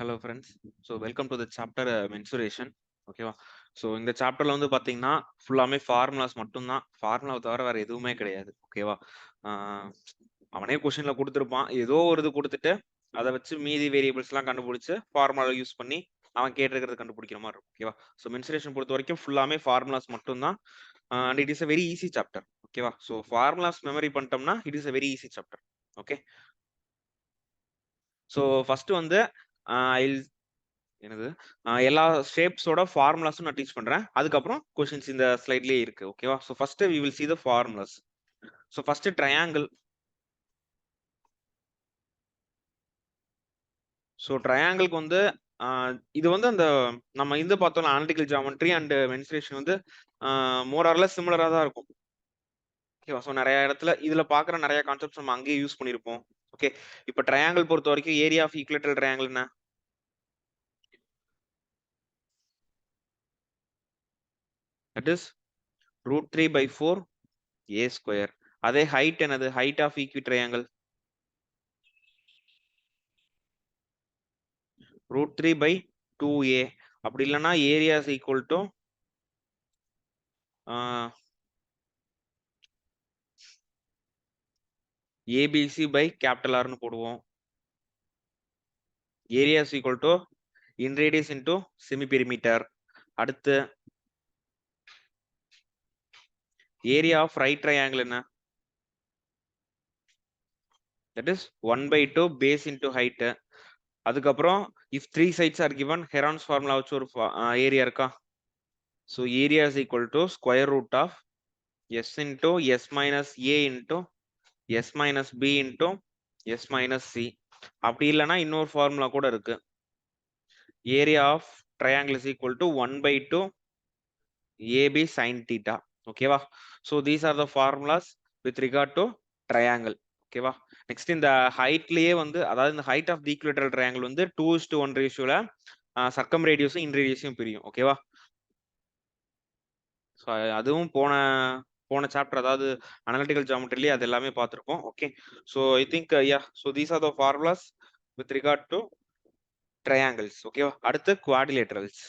Hello friends. So welcome to the chapter mensuration. ஓகேவா? ஸோ இந்த சாப்டர்ல வந்து பார்த்தீங்கன்னா ஃபுல்லாமே ஃபார்முலாஸ் மட்டும்தான். ஃபார்முலாவை தவிர வேற எதுவுமே கிடையாது. ஓகேவா? அவனே கொஸ்டின்ல கொடுத்துருப்பான். ஏதோ ஒரு இது கொடுத்துட்டு அதை வச்சு மீதி வேரியபிள்ஸ்லாம் கண்டுபிடிச்சு ஃபார்முலா யூஸ் பண்ணி அவன் கேட்டிருக்கிறது கண்டுபிடிக்கிற மாதிரி இருக்கும். ஓகேவா? ஸோ மென்சுரேஷன் பொறுத்த வரைக்கும் ஃபுல்லாமே ஃபார்முலாஸ் மட்டும்தான். And it is a very easy chapter. ஓகேவா? ஸோ ஃபார்முலாஸ் மெமரி பண்ணிட்டோம்னா it is a very easy chapter. Okay. So first வந்து என்னது எல்லா ஷேப்ஸோட ஃபார்முலாஸும் நான் டீச் பண்றேன். அதுக்கப்புறம் கொஸ்டின்ஸ் இந்த ஸ்லைட்லயே இருக்கு. ஓகேவா? So first we will see the formulas. So first triangle. So ட்ரையாங்கிள்க்கு வந்து இது வந்து அந்த நம்ம இந்த பார்த்தோம் அனலிட்டிக்கல் ஜியோமெட்ரி அண்ட் மென்சுரேஷன் வந்து மோர் ஆர் லெஸ் சிமிலரா தான் இருக்கும். ஓகேவா? ஸோ நிறைய இடத்துல இதுல பாக்குற நிறைய கான்செப்ட்ஸ் நம்ம அங்கேயே யூஸ் பண்ணிருப்போம். ஓகே. இப்போ ட்ரையாங்கிள் பொறுத்த வரைக்கும் ஏரியா ஆஃப் ஈக்குலேட்டரல் ட்ரையாங்கிள் என்ன? That is √3/4 a square. அதே ஹைட் என்னது? Height of equi triangle √3/2a. அப்படி இல்லைன்னா area is equal to A B C by capital ஆர்னு போடுவோம். Area is equal to in radius into semi perimeter. அடுத்து ஏரியா ஆஃப் ரைட் ட்ரையாங்கிள் என்ன? That is 1/2 base into height. அதுக்கப்புறம் if 3 sides are given Heron's formula வச்சு ஒரு area இருக்கா? So area is equal to square root of S into S minus A into S minus B into S minus C. அப்படி இல்லைன்னா இன்னொரு formula கூட இருக்கு. Area of triangle is equal to 1/2 A B sine theta. ஓகேவா? So these are the formulas with regard to triangle. ஓகேவா? Next இந்த ஹைட்லயே வந்து அதாவது இந்த height of the equilateral triangle வந்து 2:1 ரேஷியோல சர்க்கம் ரேடியஸும் இன் ரேடியஸும் பிரியும். ஓகேவா? ஸோ அதுவும் போன போன சாப்டர் அதாவது அனலிட்டிக்கல் ஜியோமெட்ரிலேயே அது எல்லாமே பார்த்துருப்போம். Okay. So I think so these are the formulas with regard to triangles. ஓகேவா? அடுத்து குவாடிலேட்டரல்ஸ்.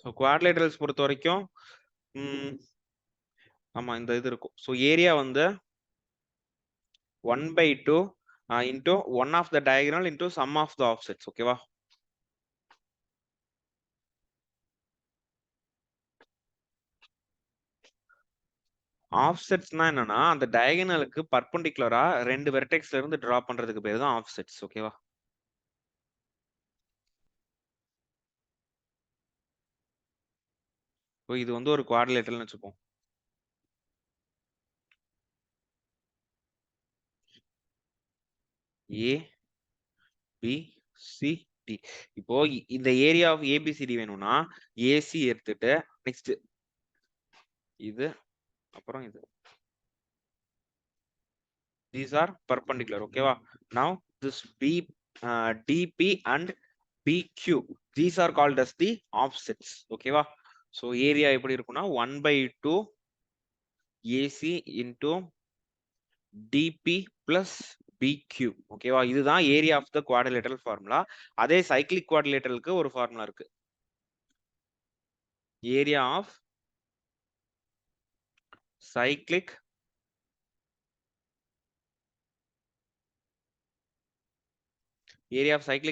ஸோ குவாடிலேட்டரல்ஸ் பொறுத்த வரைக்கும் ஆமா இந்த இது இருக்கும். ஸோ ஏரியா வந்து 1/2 into one of the diagonal into sum of the offsets. ஓகேவா? ஆஃப்செட்ஸ்னா என்னன்னா அந்த டயகனலுக்கு பர்பெண்டிகுலரா ரெண்டு வெர்டெக்ஸ்ல இருந்து டிரா பண்றதுக்கு பேர் தான் ஆஃப்செட்ஸ். ஓகேவா? இது வந்து ஒரு குவாடிலேட்டரல்னு வச்சுப்போம். ஏ பி சி டி. இப்போ இந்த ஏரியா ஆஃப் ஏபிசிடி வேணும்னா ஏசி எடுத்துட்டு நெக்ஸ்ட் இது அப்புறம் இது. These are perpendicular. ஓகேவா? Now this DP and PQ, these are called as the offsets. ஓகேவா? so ஏரியா எப்படி இருக்கும்னா 1/2 AC into DP plus PQ. ஓகேவா? இதுதான் area of the quadrilateral formula. அதே சைக்ளிக் குவாட்ரிலேட்டரலுக்கு ஒரு ஃபார்முலா இருக்கு. Area of cyclic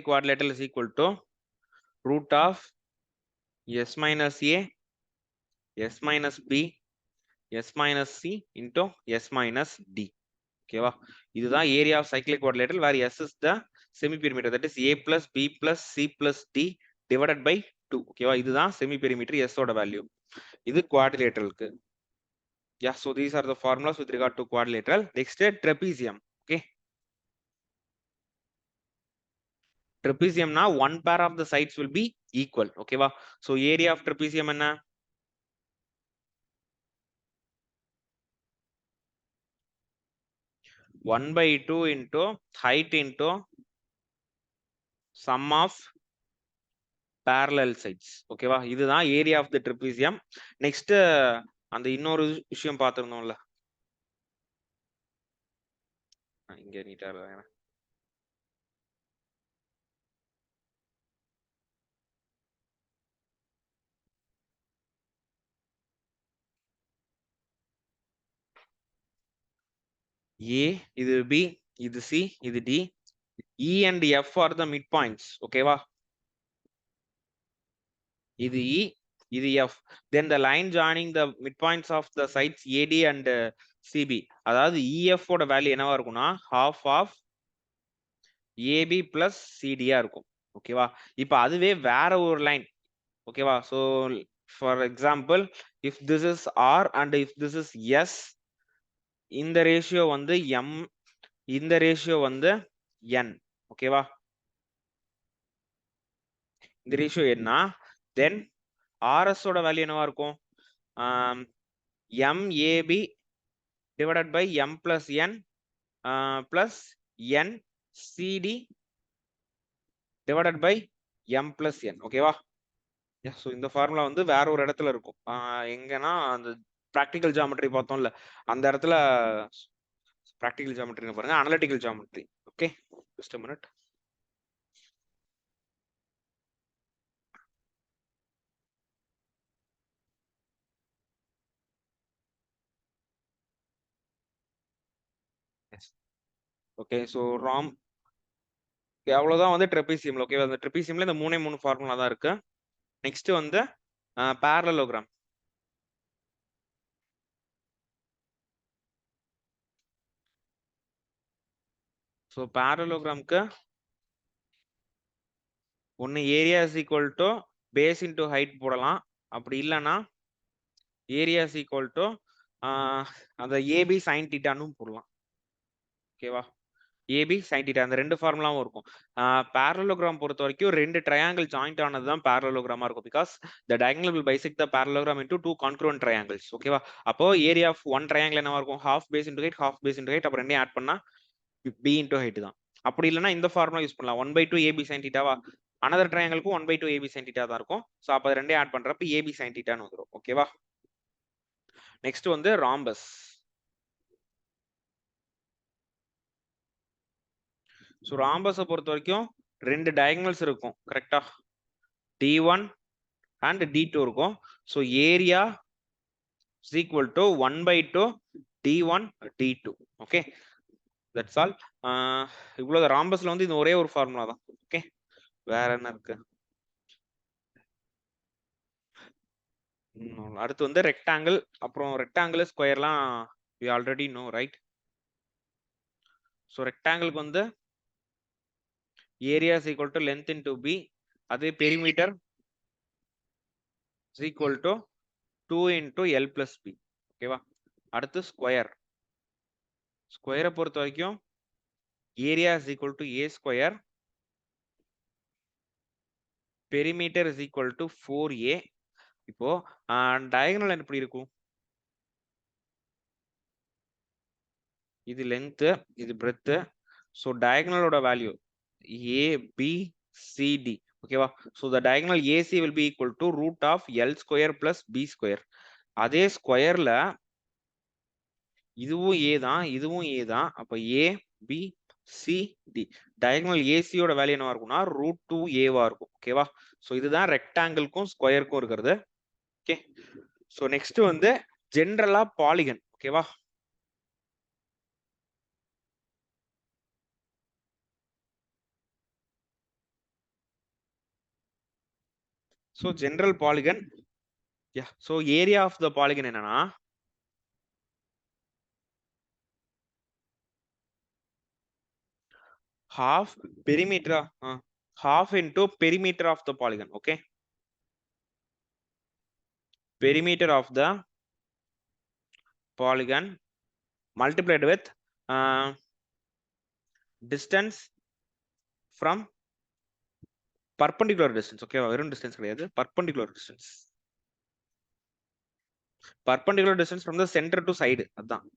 quadrilateral is equal to root of s minus a s minus b s minus c into s minus d. ஓகேவா? இதுதான் area of cyclic quadrilateral where s is the semi perimeter. That is a plus b plus c plus d divided by 2. ஓகேவா? இதுதான் semi perimeter s ஓட value. இது குவாட்ரிலேட்டரலுக்கு. Yeah, so these are the formulas with regard to quadrilateral. Next trapezium. Okay. Trapezium na one pair of the sides will be equal. Okay va? So area of trapezium enna? One by 2 into height into sum of parallel sides. Okay va? இதுதான் area of the trapezium. Next அந்த இன்னொரு விஷயம் பார்த்திருந்தோம்ல, இங்க நீட்டா ஏ, இது B, இது C, இது D. E and F are the mid points. ஓகேவா? இது இ, இது F. Then the line joining the mid points of the sides AD and CB. அதாவது இஎஃப் ஓட வேல்யூ என்னவா இருக்கும்னா half ஆஃப் ஏபி பிளஸ் சிடியா இருக்கும். ஓகேவா? இப்ப அதுவே வேற ஒரு லைன். ஓகேவா? So for example, if this is R and if this is S, இந்த ரேஷியோ வந்து எம், இந்த ரேஷியோ வந்து என். ஓகேவா? இந்த ரேஷியோ என்ன, தென் ஆர்எஸ் ஓட வேல்யூ என்னவா இருக்கும், M A B divided by M plus N plus N C D divided by M plus N. ஓகேவா? ஸோ இந்த ஃபார்முலா வந்து வேற ஒரு இடத்துல இருக்கும். எங்கன்னா அந்த ப்ராக்டிக்கல் ஜாமெட்ரி பார்த்தோம்ல, அந்த இடத்துல ப்ராக்டிக்கல் ஜாமெட்ரி பாருங்க, analytical geometry. Okay, just a minute. Okay, so Ram அவ்வளவுதான் வந்து ட்ரெபீசியம்ல. ஓகே, அந்த ட்ரெபீசியம்ல இந்த மூணே மூணு ஃபார்முலா தான் இருக்கு. நெக்ஸ்ட் வந்து parallelogram. ஸோ parallelogramக்கு ஒன்னு area is equal to base into height போடலாம். அப்படி இல்லைன்னா ஏரியா இஸ் ஈக்குவல் டு அந்த ஏபி சைன் தீட்டான்னு போடலாம். ஓகேவா? ஏபி சைன் தீட்டா, அந்த ரெண்டு ஃபார்முலாவும் இருக்கும். பேரலோகிராம் பொறுத்த வரைக்கும் ரெண்டு ட்ரையாங்கிள் ஜாயிண்ட் ஆனது தான் பேரலோகிராமா இருக்கும். Because the diagonal will bisect the parallelogram into two congruent triangles. ஓகேவா? அப்போ ஏரியா ஆஃப் ஒன் ட்ரையாங்கிள் என்னவா இருக்கும், half base into height, half base into height, அப்போ ரெண்டையும் ஆட் பண்ணா பி இன்டு ஹைட் தான். அப்படி இல்லைன்னா இந்த ஃபார்முலா யூஸ் பண்ணலாம், 1/2 ஏபி சைன் தீட்டாவா. அனதர் ட்ரையாங்கிளுக்கும் 1/2 ஏபி சைன் தீட்டா தான் இருக்கும். ஸோ அப்போ ரெண்டையும் ஆட் பண்றப்ப ஏபி சைன் தீட்டான்னு வந்துடும். ஓகேவா? நெக்ஸ்ட் வந்து ராம்பஸ். ஸோ ராம்பஸை பொறுத்த வரைக்கும் ரெண்டு டயகனல்ஸ் இருக்கும். கரெக்டா? D1 and D2 இருக்கும். So area is equal to 1/2 D1 D2. Okay, that's all. இவ்வளவு ராம்பஸ்ல வந்து இந்த ஒரே ஒரு ஃபார்முலா தான். ஓகே, வேற என்ன இருக்கு? அடுத்து வந்து ரெக்டாங்கிள், அப்புறம் ரெக்டாங்கிள் ஸ்கொயர்லாம் we already know, right? So ரெக்டாங்கிளுக்கு வந்து area is equal to length into b. அதே perimeter is equal to 2 into L plus b. ஓகேவா? அடுத்து ஸ்கொயர். ஸ்கொயரை பொறுத்த வரைக்கும் area is equal to a square, perimeter is equal to 4a. இப்போ diagonal எப்படி இருக்கும், இது லென்த், இது பிரெத். ஸோ டயகனலோட value A B C D. ஓகேவா? So the diagonal A C will be equal to root of L square plus B square. அதே ஸ்கொயர்ல இதுவும் ஏ தான், இதுவும் ஏ தான். அப்ப A B C D, diagonal ஏசியோட வேல்யூ என்னவா இருக்கும்னா √2 ஏவா இருக்கும். ஓகேவா? ஸோ இதுதான் ரெக்டாங்கிள்க்கும் ஸ்கொயருக்கும் இருக்கிறது. ஓகே, ஸோ நெக்ஸ்ட் வந்து ஜென்ரலா பாலிகன். ஓகேவா? So general polygon, so area of the polygon என்னன்னா half perimeter, half into perimeter of the polygon. Okay, perimeter of the polygon multiplied with distance from perpendicular distance. Okay, வெறும் distance கிடையாது, perpendicular distance. Perpendicular distance from the center to side. அதான்.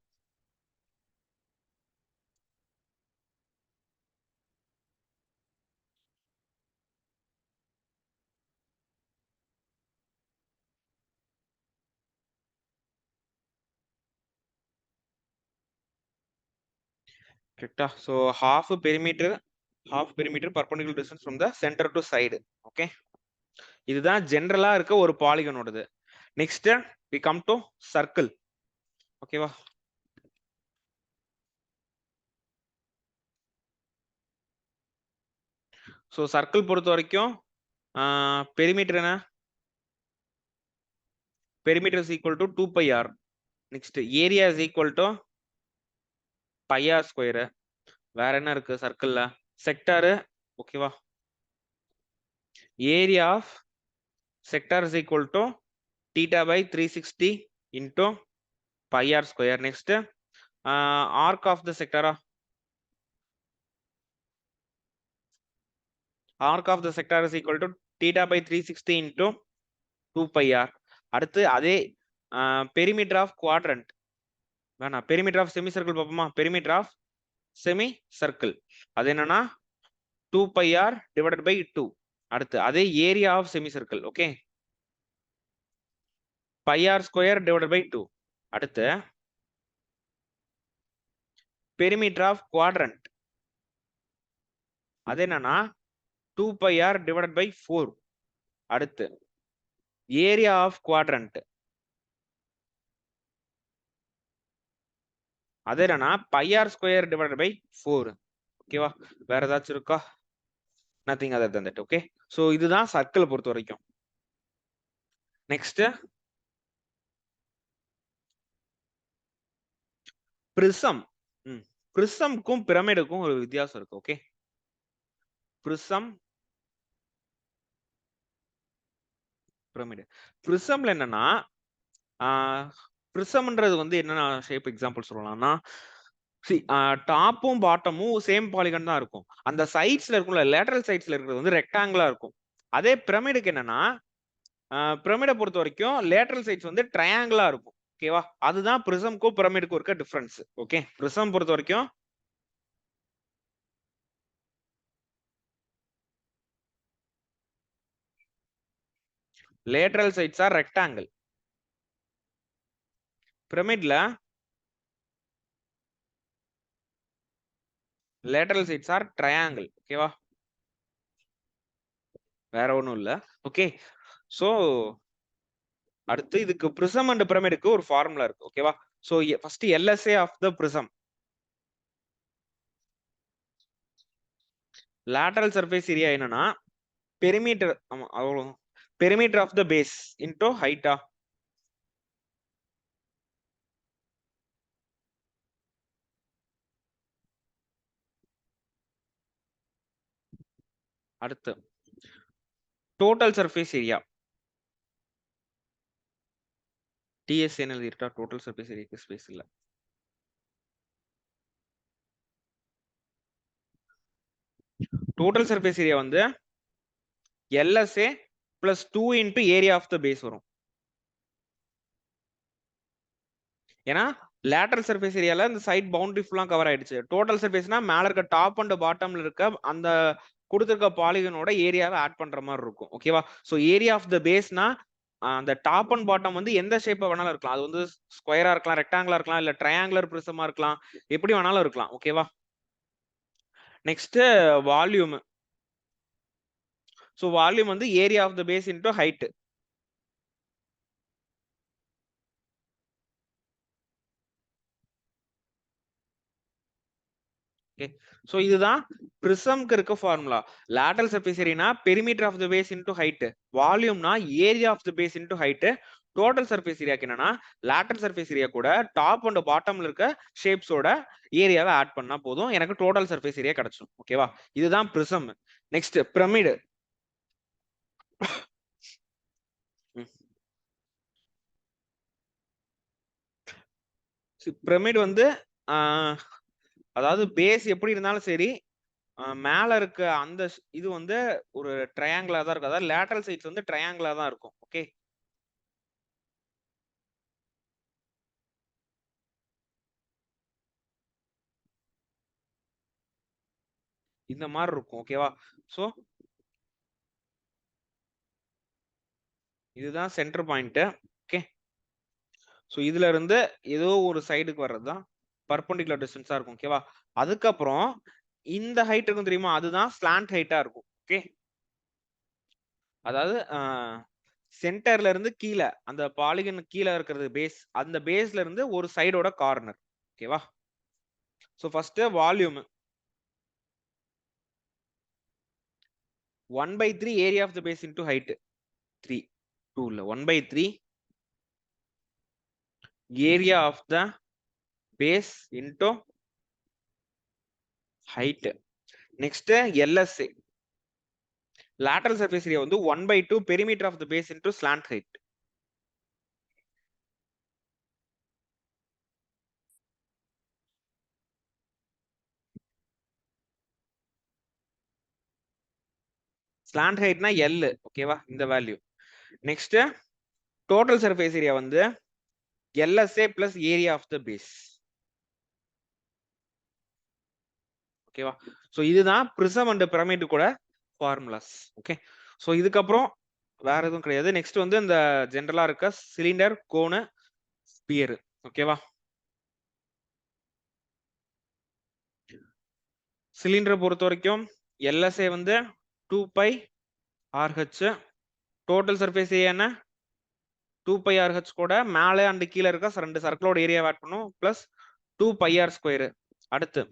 கரெக்டா? So half perimeter perpendicular distance from the center to side. Okay, இதுதான் ஜெனரலா இருக்க ஒரு பாலிகனோடது. Next we come to circle. ஓகேவா? ஸோ சர்க்கிள் பொறுத்த வரைக்கும் பெரிமீட்டர் என்ன? Perimeter is equal to 2 pi R. Next area is equal to pi R square. வேற என்ன இருக்கு சர்க்கிள்ல? செக்டார். ஓகேவா? Area of sector is equal to theta by 360 into pi r square. Next arc of the sector is equal to theta by 360 into 2 pi r. அடுத்து அதே perimeter of quadrant வேணா perimeter of semicircle பாப்போமா? perimeter of semicircle அது என்னன்னா 2 pi r divided by 2. அடுத்து அதே area of semicircle. Okay, pi r square divided by 2. அடுத்து perimeter of quadrant அது என்னன்னா 2 pi r divided by 4. அடுத்து ஏரியா ஆஃப் குவாட்ரண்ட் அது என்னன்னா pi R square divided by 4. ஓகேவா? வேற ஏதாச்சும் இருக்கா? Nothing other then that. Okay, so இதுதான் சர்க்கிளை பொறுத்த வரைக்கும். Next prism. பிரிசம்க்கும் பிரமிடுக்கும் ஒரு வித்தியாசம் இருக்கு. Okay, prism pyramid. பிரிசம்ல என்னன்னா பிரிசம்ன்றது வந்து என்னன்னா ஷேப் எக்ஸாம்பிள் சொல்லலாம்னா டாப்பும் பாட்டமும் சேம் பாலிகன் தான் இருக்கும். அந்த சைட்ஸ்ல இருக்கும்ல லேட்டரல் சைட்ஸ்ல இருக்கிறது வந்து ரெக்டாங்கிளா இருக்கும். அதே பிரமிடுக்கு என்னன்னா பிரமிடை பொறுத்த வரைக்கும் லேட்டரல் சைட்ஸ் வந்து ட்ரையாங்கிளா இருக்கும். ஓகேவா? அதுதான் பிரிசம்க்கும் பிரமிடுக்கும் இருக்க டிஃபரன்ஸ். ஓகே, பிரிசம் பொறுத்த வரைக்கும் லேட்டரல் சைட்ஸ் ஆர் ரெக்டாங்கிள். பிரமிட்ல லேட்டரல் சைட்ஸ் ஆர் ட்ரையாங்கிள். ஓகேவா? வேற ஒண்ணும் இல்ல. ஓகே, சோ அடுத்து இதுக்கு பிரிசம் அண்ட் பிரமிடுக்கு ஒரு ஃபார்முலா இருக்கு. ஓகேவா? So first LSA of the prism lateral surface area என்னன்னா பெரிமீட்டர். ஆமா, அவ்வளவு பெரிமீட்டர் ஆஃப் த பேஸ் இன்டூ ஹைட்டா. அடுத்து டோட்டல் சர்ஃபேஸ் ஏரியா TSN எழுதிட்டா டோட்டல் சர்ஃபேஸ் ஏரியாக்கு ஸ்பேஸ் இல்ல. டோட்டல் சர்ஃபேஸ் ஏரியா வந்து LSA plus 2 into ஏரியா ஆஃப் த பேஸ் வரும். ஏன்னா லேட்டரல் சர்ஃபேஸ் ஏரியால இந்த சைட் பவுண்டரி ஃபுல்லா கவர் ஆயிடுச்சு. டோட்டல் சர்ஃபேஸ்னா மேல இருக்க டாப் அண்ட் பாட்டம்ல இருக்க அந்த கொடுத்திருக்க பாலிகனோட ஏரியாவை ஆட் பண்ற மாதிரி இருக்கும். ஓகேவா? சோ ஏரியா ஆஃப் த பேஸ்னா அந்த டாப் அண்ட் பாட்டம் வந்து எந்த ஷேப்பா வேணாலும் இருக்கலாம். அது வந்து ஸ்கொயரா இருக்கலாம், ரெக்டாங்கிளா இருக்கலாம், இல்ல ட்ரையாங்குலர் பிரிசமா இருக்கலாம், எப்படி வேணாலும் இருக்கலாம். ஓகேவா? Next volume. சோ வால்யூம் வந்து ஏரியா ஆஃப் த பேஸ் இன்டூ ஹைட். ஓகே, சோ இதுதான் பிரிசம்க்கு இருக்க ஃபார்முலா. லேட்டரல் சர்ஃபேஸ் ஏரியானா பெரிமீட்டர் ஆஃப் த பேஸ் இன்டூ ஹைட், வால்யூம்னா ஏரியா ஆஃப் த பேஸ் இன்டூ ஹைட். டோட்டல் சர்ஃபேஸ் ஏரியாக்கு என்னன்னா லேட்டரல் சர்ஃபேஸ் ஏரியா கூட டாப் அண்ட் பாட்டம்ல இருக்க ஷேப்ஸோட ஏரியாவை ஆட் பண்ணா போதும், எனக்கு டோட்டல் சர்ஃபேஸ் ஏரியா கிடைச்சிடும். ஓகேவா? இதுதான் பிரிசம். Next pyramid. பிரமிட் வந்து அதாவது பேஸ் எப்படி இருந்தாலும் சரி மேல இருக்க அந்த இது வந்து ஒரு ட்ரையாங்கிளா தான் இருக்கும். அதாவது லேட்டரல் சைட்ஸ் வந்து ட்ரையாங்கிளா தான் இருக்கும். ஓகே, இந்த மாதிரி இருக்கும். ஓகேவா? சோ இதுதான் சென்டர் பாயிண்ட். ஓகே, சோ இதுல இருந்து ஏதோ ஒரு சைடுக்கு வர்றதுதான் பர்பெண்டிகுலர் டிஸ்டன்ஸா இருக்கும். ஓகேவா? அதுக்கப்புறம் இந்த ஹைட் இருக்கும் தெரியுமா, அதுதான் ஸ்லாண்ட் ஹைட்டா இருக்கும். ஓகே, அதாவது சென்டர்ல இருந்து கீழே அந்த பாலிகன் கீழே இருக்கிறது பேஸ், அந்த பேஸ்ல இருந்து ஒரு சைடோட கார்னர். ஓகேவா? So first volume 1/3 area of the base into height 3 2 இல்ல 1/3 area of the base into height. Next LSA lateral surface area வந்து 1/2 perimeter of the base into slant height. slant height னா L. ஓகேவா, இந்த value. Next total surface area வந்து LSA plus area of the base. ஓகேவா, so இதுதான் prism and pyramid கூட formulas. Okay, so இதுக்கப்புறம் வேற எதுவும் கிடையாது. நெக்ஸ்ட் வந்து இந்த ஜெனரலா இருக்க சிலிண்டர், கோனு, ஸ்பியர். ஓகேவா, சிலிண்டரை பொறுத்த வரைக்கும் LSA வந்து 2π RH, டோட்டல் சர்ஃபேஸ் ஏரியா என்ன 2π RH கூட மேலே அண்ட் கீழே இருக்க ரெண்டு சர்க்கிளோட ஏரியா ஆட் பண்ணும் பிளஸ் 2πr². அடுத்து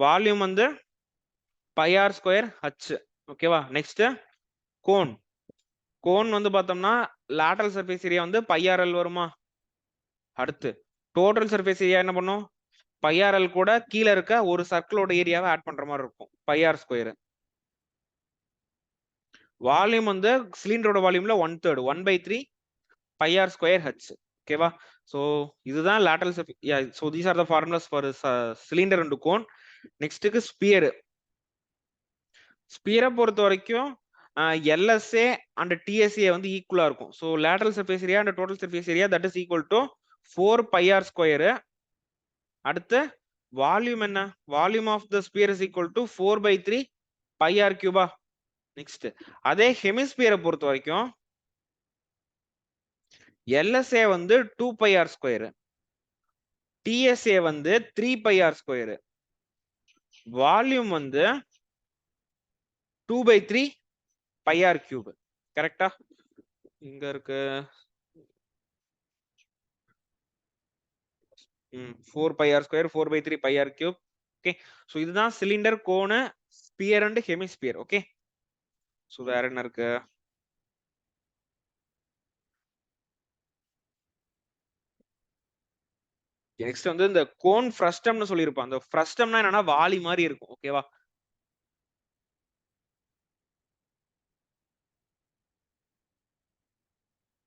வால்யூம் வந்து πr²h. ஓகேவா, நெக்ஸ்ட் கோன். கோன் வந்து பார்த்தோம்னா லேட்டரல் சர்ஃபேஸ் ஏரியா வந்து πrl வருமா. அடுத்து டோட்டல் சர்ஃபேஸ் ஏரியா என்ன பண்ணும், πrl கூட கீழே இருக்க ஒரு சர்க்கிளோட ஏரியாவை ஆட் பண்ற மாதிரி இருக்கும், πr². வால்யூம் வந்து சிலிண்டரோட வால்யூம்ல 1/3 1/3 πr²h. ஓகேவா, சோ இதுதான் lateral surface. So these are the formulas for cylinder and cone. நெக்ஸ்ட்டுக்கு ஸ்பியர். ஸ்பியரை பொறுத்த வரைக்கும் LSA அண்ட் TSA வந்து ஈக்குவலா இருக்கும். So lateral surface area and total surface area that is equal to 4πr². அடுத்து வால்யூம் என்ன, volume of the sphere is equal to 4/3 πr³. Next அதே ஹெமிஸ்பியரை பொறுத்த வரைக்கும் LSA வந்து 2πr², TSA வந்து 3πr², வால்யூம் வந்து 2/3 πr³. கரெக்டா, இங்க இருக்கு 4πr², 4/3 πr³. ஓகே, சோ இதுதான் cylinder, cone, sphere and hemisphere. Okay, so வேற என்ன இருக்கு, நெக்ஸ்ட் வந்து இந்த கோன் ஃப்ரஸ்டம்னு சொல்லியிருப்பான். அந்த ஃப்ரஸ்டம்னா என்னன்னா வாளி மாதிரி இருக்கும். ஓகேவா,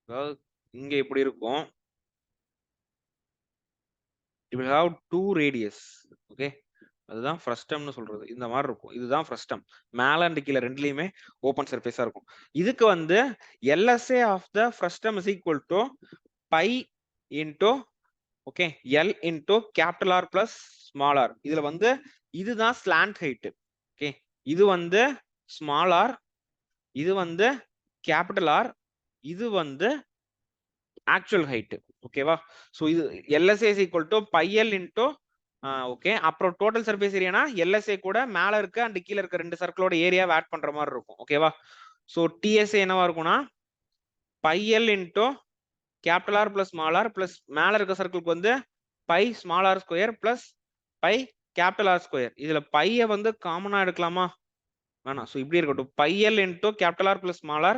அதாவது இங்க இப்படி இருக்கும், it will have 2 radius. Okay, அதுதான் ஃப்ரஸ்டம்னு சொல்றது. இந்த மாதிரி இருக்கும், இதுதான் ஃப்ரஸ்டம். மேல அண்ட் கீழே ரெண்டுலயுமே ஓபன் சர்ஃபேஸா இருக்கும். இதுக்கு வந்து LSA of the frustum is equal to pi into okay L into capital R plus small r. இதுல வந்து இதுதான் ஸ்லாண்ட் ஹைட். ஓகே, இது வந்து ஸ்மால் r, இது வந்து கேபிட்டல் R, இது வந்து ஆக்சுவல் ஹைட். ஓகேவா, சோ இது LSA is equal to pi L into okay, அப்புறம் டோட்டல் சர்ஃபேஸ் ஏரியானா LSA கூட மேல இருக்க அண்ட் கீழே இருக்க ரெண்டு சர்க்கிளோட ஏரியாவை ஆட் பண்ற மாதிரி இருக்கும். ஓகேவா, சோ TSA என்னவா இருக்கும்னா pi L into capital R plus small r plus மேல இருக்க சர்க்கிளுக்கு வந்து pi small r² plus pi capital R². இதுல பைய வந்து காமனா எடுக்கலாமா, வேணாம். சோ இப்படி இருக்கட்டும், pi L into capital R plus small r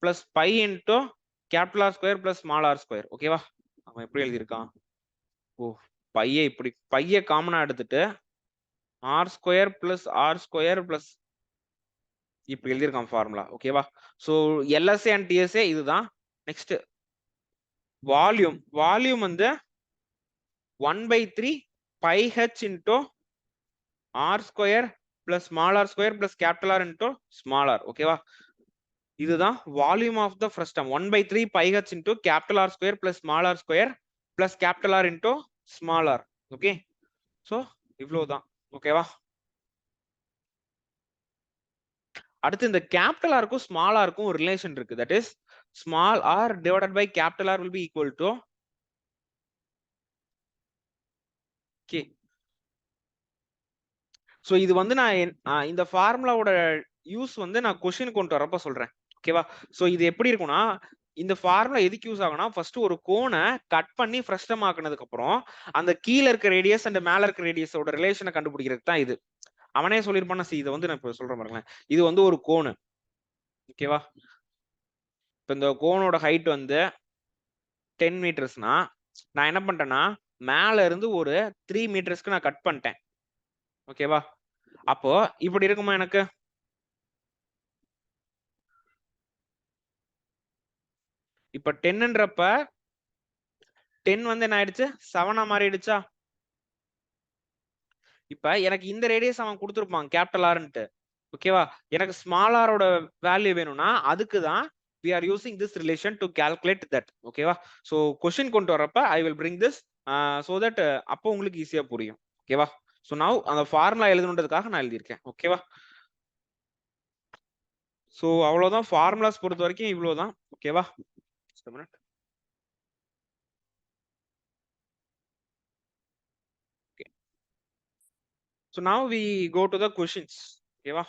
plus pi into capital R² plus small r². ஓகேவா, அவன் எப்படி எழுதியிருக்கான், ஓ பைய இப்படி பைய காமனா எடுத்துட்டு r² பிளஸ் r² பிளஸ் இப்படி எழுதியிருக்கான் ஃபார்முலா. ஓகேவா, சோ LSA அண்ட் TSA இதுதான். நெக்ஸ்ட் வால்யூம், வால்யூம் வந்து 1/3 πh into r² plus small r² plus capital R into small r. ஓகேவா, இதுதான் volume of the frustum 1/3 πh into capital R² plus small r² plus capital R into small r. Okay, so இவ்வளவுதான். ஓகேவா, அடுத்து இந்த capital ஆருக்கும் small ஆருக்கும் ஒரு relation இருக்கு. That is small r divided by capital R will be equal to okay so இது வந்து நான் இந்த ஃபார்முலாவோட யூஸ் வந்து நான் கொஸ்டின் கொண்டு வரப்ப சொல்றேன். ஓகேவா? ஸோ இது எப்படி இருக்கும்னா, இந்த ஃபார்முலா எதுக்கு யூஸ் ஆகும்னா, ஃபர்ஸ்ட் ஒரு கோனை கட் பண்ணி ஃப்ரஸ்டம் ஆக்குனதுக்கு அப்புறம் அந்த கீழ இருக்க ரேடியஸ் அண்ட் மேல இருக்க ரேடியஸோட ரிலேஷனை கண்டுபிடிக்கிறதுக்கு தான் இது. அவனே சொல்லியிருப்பான, இதை வந்து நான் இப்போ சொல்றேன் பாருங்களேன். இது வந்து ஒரு கோனு. ஓகேவா? இப்போ இந்த கோனோட ஹைட் வந்து 10 மீட்டர்ஸ்னா நான் என்ன பண்ணிட்டேன்னா, மேல இருந்து ஒரு 3 மீட்டர்ஸ்க்கு நான் கட் பண்ணிட்டேன். ஓகேவா? அப்போ இப்படி இருக்குமா எனக்கு? இப்ப 10ன்றப்ப 10 வந்து என்ன ஆயிடுச்சு? 7ஆ மாறிடுச்சா? இப்ப எனக்கு இந்த ரேடியஸ் அவன் கொடுத்துருப்பான் கேபிட்டல் ஆர்ன்ட்டு. ஓகேவா? எனக்கு ஸ்மால் ஆரோட வேல்யூ வேணும்னா அதுக்கு தான் we are using this relation to calculate that. ஓகேவா? சோ क्वेश्चन கொண்டு வரப்ப I will bring this so that அப்போ உங்களுக்கு ஈஸியா புரியும். ஓகேவா? சோ now அந்த ஃபார்முலா எழுதணுன்றதுக்காக நான் எழுதியிருக்கேன். ஓகேவா? சோ அவ்வளவுதான், ஃபார்முலாஸ் பொறுத்த வரைக்கும் இவ்வளவுதான். ஓகேவா? Just a minute. Okay. So now we go to the questions. ஓகேவா?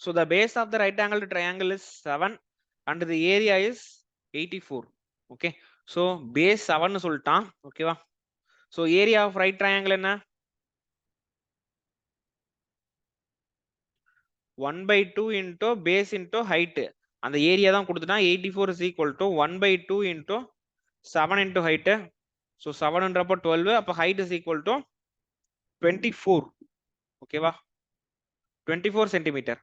So the base of the right angled triangle is 7 and the area is 84. Okay. So base 7 சொல்லிட்டான். ஓகேவா? So area of right triangle என்ன? 1/2 into base into height. அந்த area தான் கொடுத்துட்டான். 84 is equal to 1/2 into 7 into height. So 7ன்றப்ப 12. அப்ப height is equal to 24. ஓகேவா? 24 centimetre.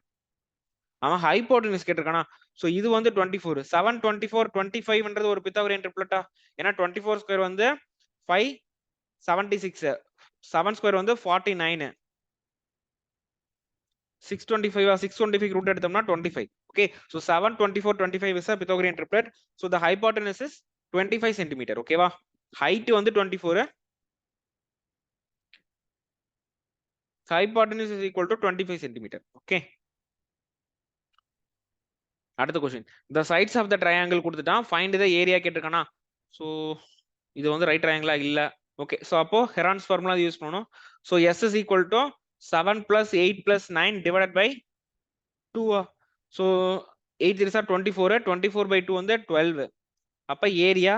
அவன் hypotenuse கேட்டிருக்கானா? So இது வந்து 24. 7 24 25ன்றது ஒரு பித்தாகோரியன் ட்ரிப்ளெட்டா? ஏன்னா 24 ஸ்கொயர் வந்து 576. 7 ஸ்கொயர் வந்து 49. 625 625 ரூட் எடுத்தோம்னா 25. Okay. So 7 24 25 is a Pythagorean triplet. So the hypotenuse is 25 centimeter. ஓகேவா? ஹைட் வந்து 24. Hypotenuse is equal to 25 centimeter. Okay. அடுத்த question. The sides of the triangle கொடுத்துட்டான். Find the area கேட்டிருக்கானா? சோ இது வந்து right ட்ரையாங்கிளா இல்ல. Okay. So அப்போ Heron's formula use பண்ணனும். So S is equal to 7 plus 8 plus 9 divided by 2. So 8 is 24. 24 by 2 வந்து 12. அப்ப area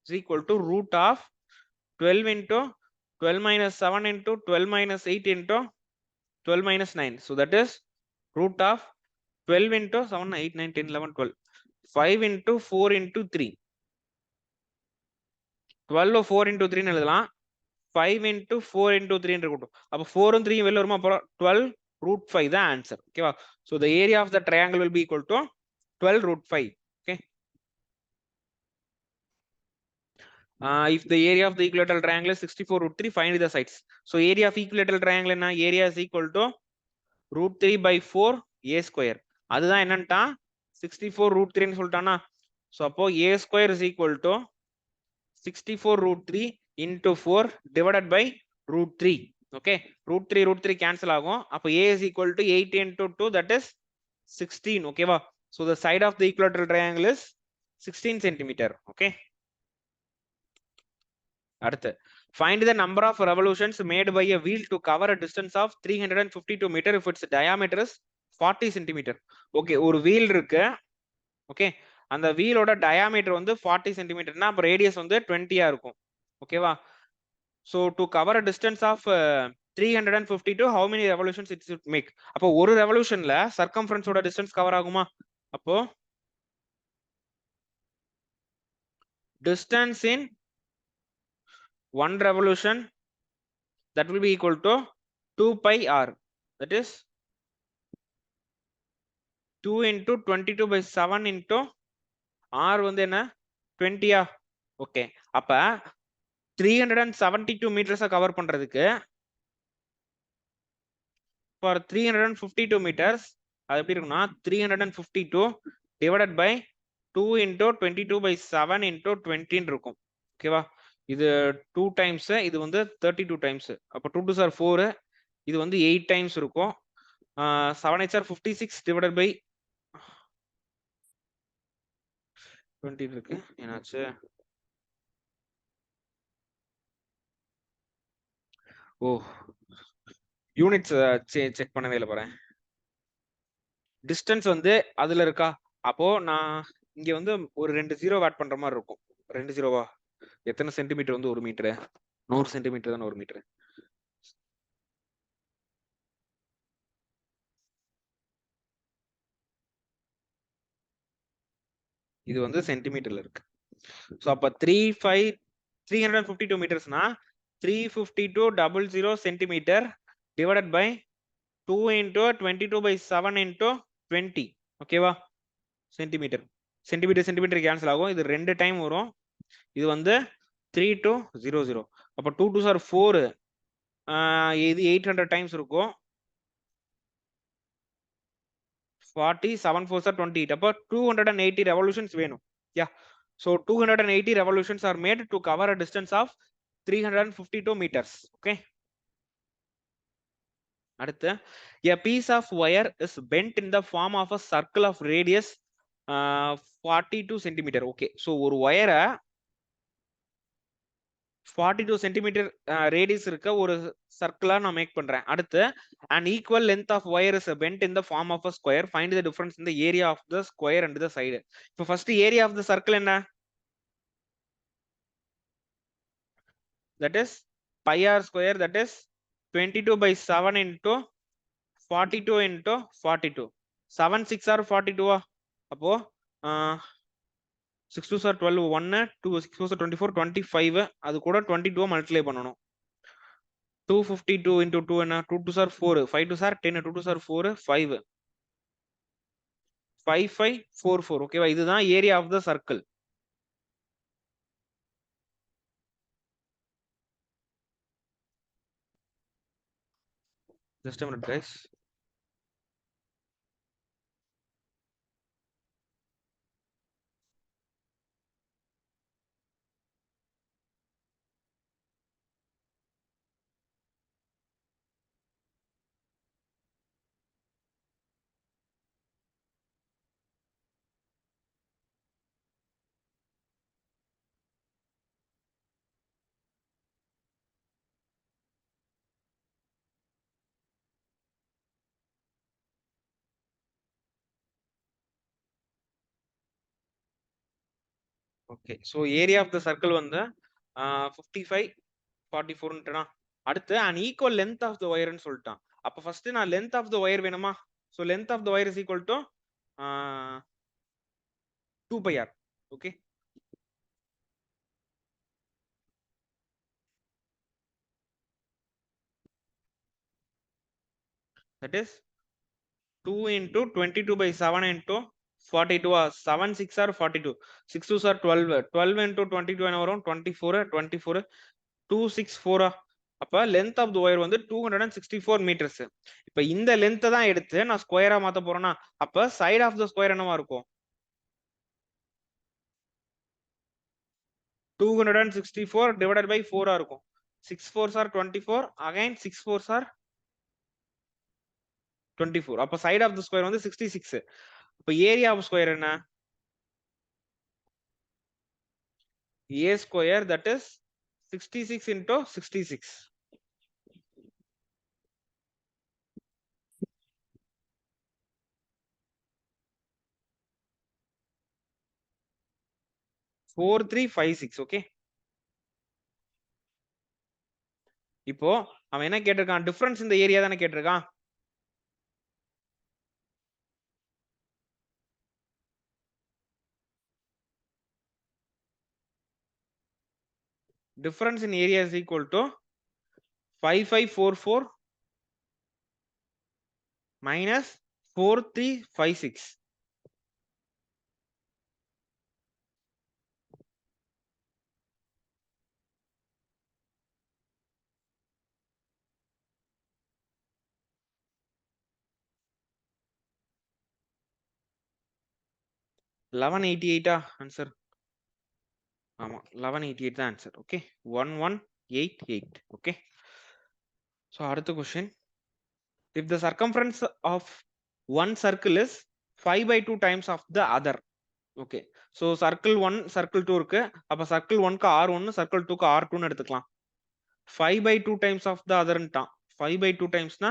is equal to root of 12 into 12 minus 7 into 12 minus 8 into 12 minus 9. So that is root of 12 into 7, 8, 9, 10, 11, 12. 5 into 4 into 3. 12 4 into 3 எழுதலாம். 5 into 4 into 3 இருக்கட்டும். அப்ப 4 3 வெளில வருமா? அப்புறம் 12 root 5 தான் answer. ஓகேவா? So the area of the triangle will be equal to 12 root 5. Okay. If the area of the equilateral triangle is 64 root 3, find the sides. So area of equilateral triangle என்ன? Area is equal to root 3 by 4 a square. அதுதான் என்னன்ட்டா 64 root 3 ன்னு சொல்லிட்டானா? So அப்போ a square is equal to 64 root 3 into 4 divided by root 3. Okay. Root 3 cancel ஆகும். அப்போ a is equal to 8 into 2, that is 16. Okay வா? So the side of the equilateral triangle is 16 centimeter. Okay. அடுத்து find the number of revolutions made by a wheel to cover a distance of 352 meter if its diameter is 40 centimeter. Okay. ஒரு wheel இருக்கு. Okay. அந்த வீலோட diameter வந்து 40 சென்டிமீட்டர்னா அப்ப radius வந்து 20ஆ இருக்கும். ஓகேவா? So to cover a distance of 352, how many revolutions it should make? அப்போ ஒரு ரெவல்யூஷன்ல சர்க்கம்ஃபரன்ஸ் ஓட டிஸ்டன்ஸ் கவர் ஆகுமா? அப்போ distance in one revolution that will be equal to 2 pi r. That is 2 into 22 by 7 into r வந்து என்ன? 20ஆ? Okay. அப்ப 372 மீட்டர்ஸை cover பண்றதுக்கு for 352 meters அது எப்படி இருக்கும்னா 352 divided by 2 into 22 by 7 into 20 இருக்கும். ஓகேவா? இது 2 டைம்ஸ், இது வந்து 32 டைம்ஸ். அப்ப 2 2 சார் 4, இது வந்து 8 டைம்ஸ் இருக்கும். 7 8 சார் 56 டிவைடட் பை 20 இருக்கு. என்னாச்சு? ஓ, யூனிட்ஸ் செக் பண்ணவே இல்லை பாரு. டிஸ்டன்ஸ் வந்து அதுல இருக்கா? அப்போ நான் இங்க வந்து ஒரு 2 ஜீரோ ஆட் பண்ற மாதிரி இருக்கும். 2 ஜீரோவா? எத்தனை சென்டிமீட்டர் வந்து 1 மீட்டர்? 100 சென்டிமீட்டர் தான் 1 மீட்டர். இது வந்து சென்டிமீட்டர்ல இருக்கு. ஸோ அப்ப 352 மீட்டர்ஸ்னா 352 centimetre divided by 2 into 22/7 into 20. ஓகேவா? சென்டிமீட்டர் சென்டிமீட்டர் சென்டிமீட்டர் கேன்சல் ஆகும். இது 2 டைம் வரும். இது வந்து 3200. அப்ப 2 2 சார் 4, இது 800 டைம்ஸ் இருக்கும். 40 7 4 சார் 28. அப்ப 280 ரெவல்யூஷன்ஸ் வேணும். யா, so 280 revolutions are made to cover a distance of 352 meters. Okay. அடுத்து, a piece of wire is bent in the form of a circle of radius 42 centimeter. Okay, so ஒரு wire 42 centimeter radius இருக்க ஒரு சர்க்கிளா நான் make பண்றேன். அடுத்து, an equal length of wire is bent in the form of a square. Find the difference in the area of the square and the side. இப்போ first area of the circle என்ன? That is pi r square, that is 22/7 into 42 into 42. 7 6 are 42. அப்போ 6 2 are 12, 1 2 6 2 are 24, 25. அது கூட 22 multiply பண்ணணும். 252 into 2 என்ன? 2 2 are 4, 5 2 are 10, 2 2 are 4, 5 5 5 4 4. ஓகேவா? இதுதான் area of the circle. Just a minute, guys. Okay, so area of the circle வந்து 55 44ன்ட்டுனா, அடுத்து an equal length of the wire ன்னு சொல்லிட்டான். அப்ப ஃபர்ஸ்ட் நான் length of the wire வேணுமா? So length of the wire is equal to 2 pi r. Okay, that is 2 into 22/7 into 42. 7 6 are 42, 6 2 are 12, 12 into 22 என்ன வரும்? 24, 24 2 6 4. அப்ப லென்த் ஆஃப் த ஒயர் வந்து 264 metres. இப்ப இந்த லென்த் தான் எடுத்து நான் ஸ்கொயரா மாத்த போறேன்னா, அப்ப சைடு ஆஃப் த ஸ்கொயர் என்னவா இருக்கும்? 264 divided by 4 ஆ இருக்கும். 6 4s are 24, again 6 4s are 24. அப்ப சைடு ஆஃப் த ஸ்கொயர் வந்து 66. அப்ப ஏரியா ஆஃப் ஸ்கொயர் என்ன? a square, that is 66 into 66. 4356. Okay, இப்போ அவன் என்ன கேட்டிருக்கான்? டிஃபரன்ஸ் இந்த ஏரியா தானே கேட்டிருக்கான். Difference in area is equal to 5544 minus 4356. $1188 answer. ஆமா 1188 தான் ஆன்சர். ஓகே 1188. ஓகே ஸோ அடுத்த question, if the circumference of one circle is 5/2 times of the other. Okay so circle 1 circle 2 இருக்கு. அப்ப சர்க்கிள் 1க்கு R1 circle 2க்கு R2ன்னு எடுத்துக்கலாம். 5/2 times of the அதர்ன்ட்டான். 5/2 டைம்ஸ்னா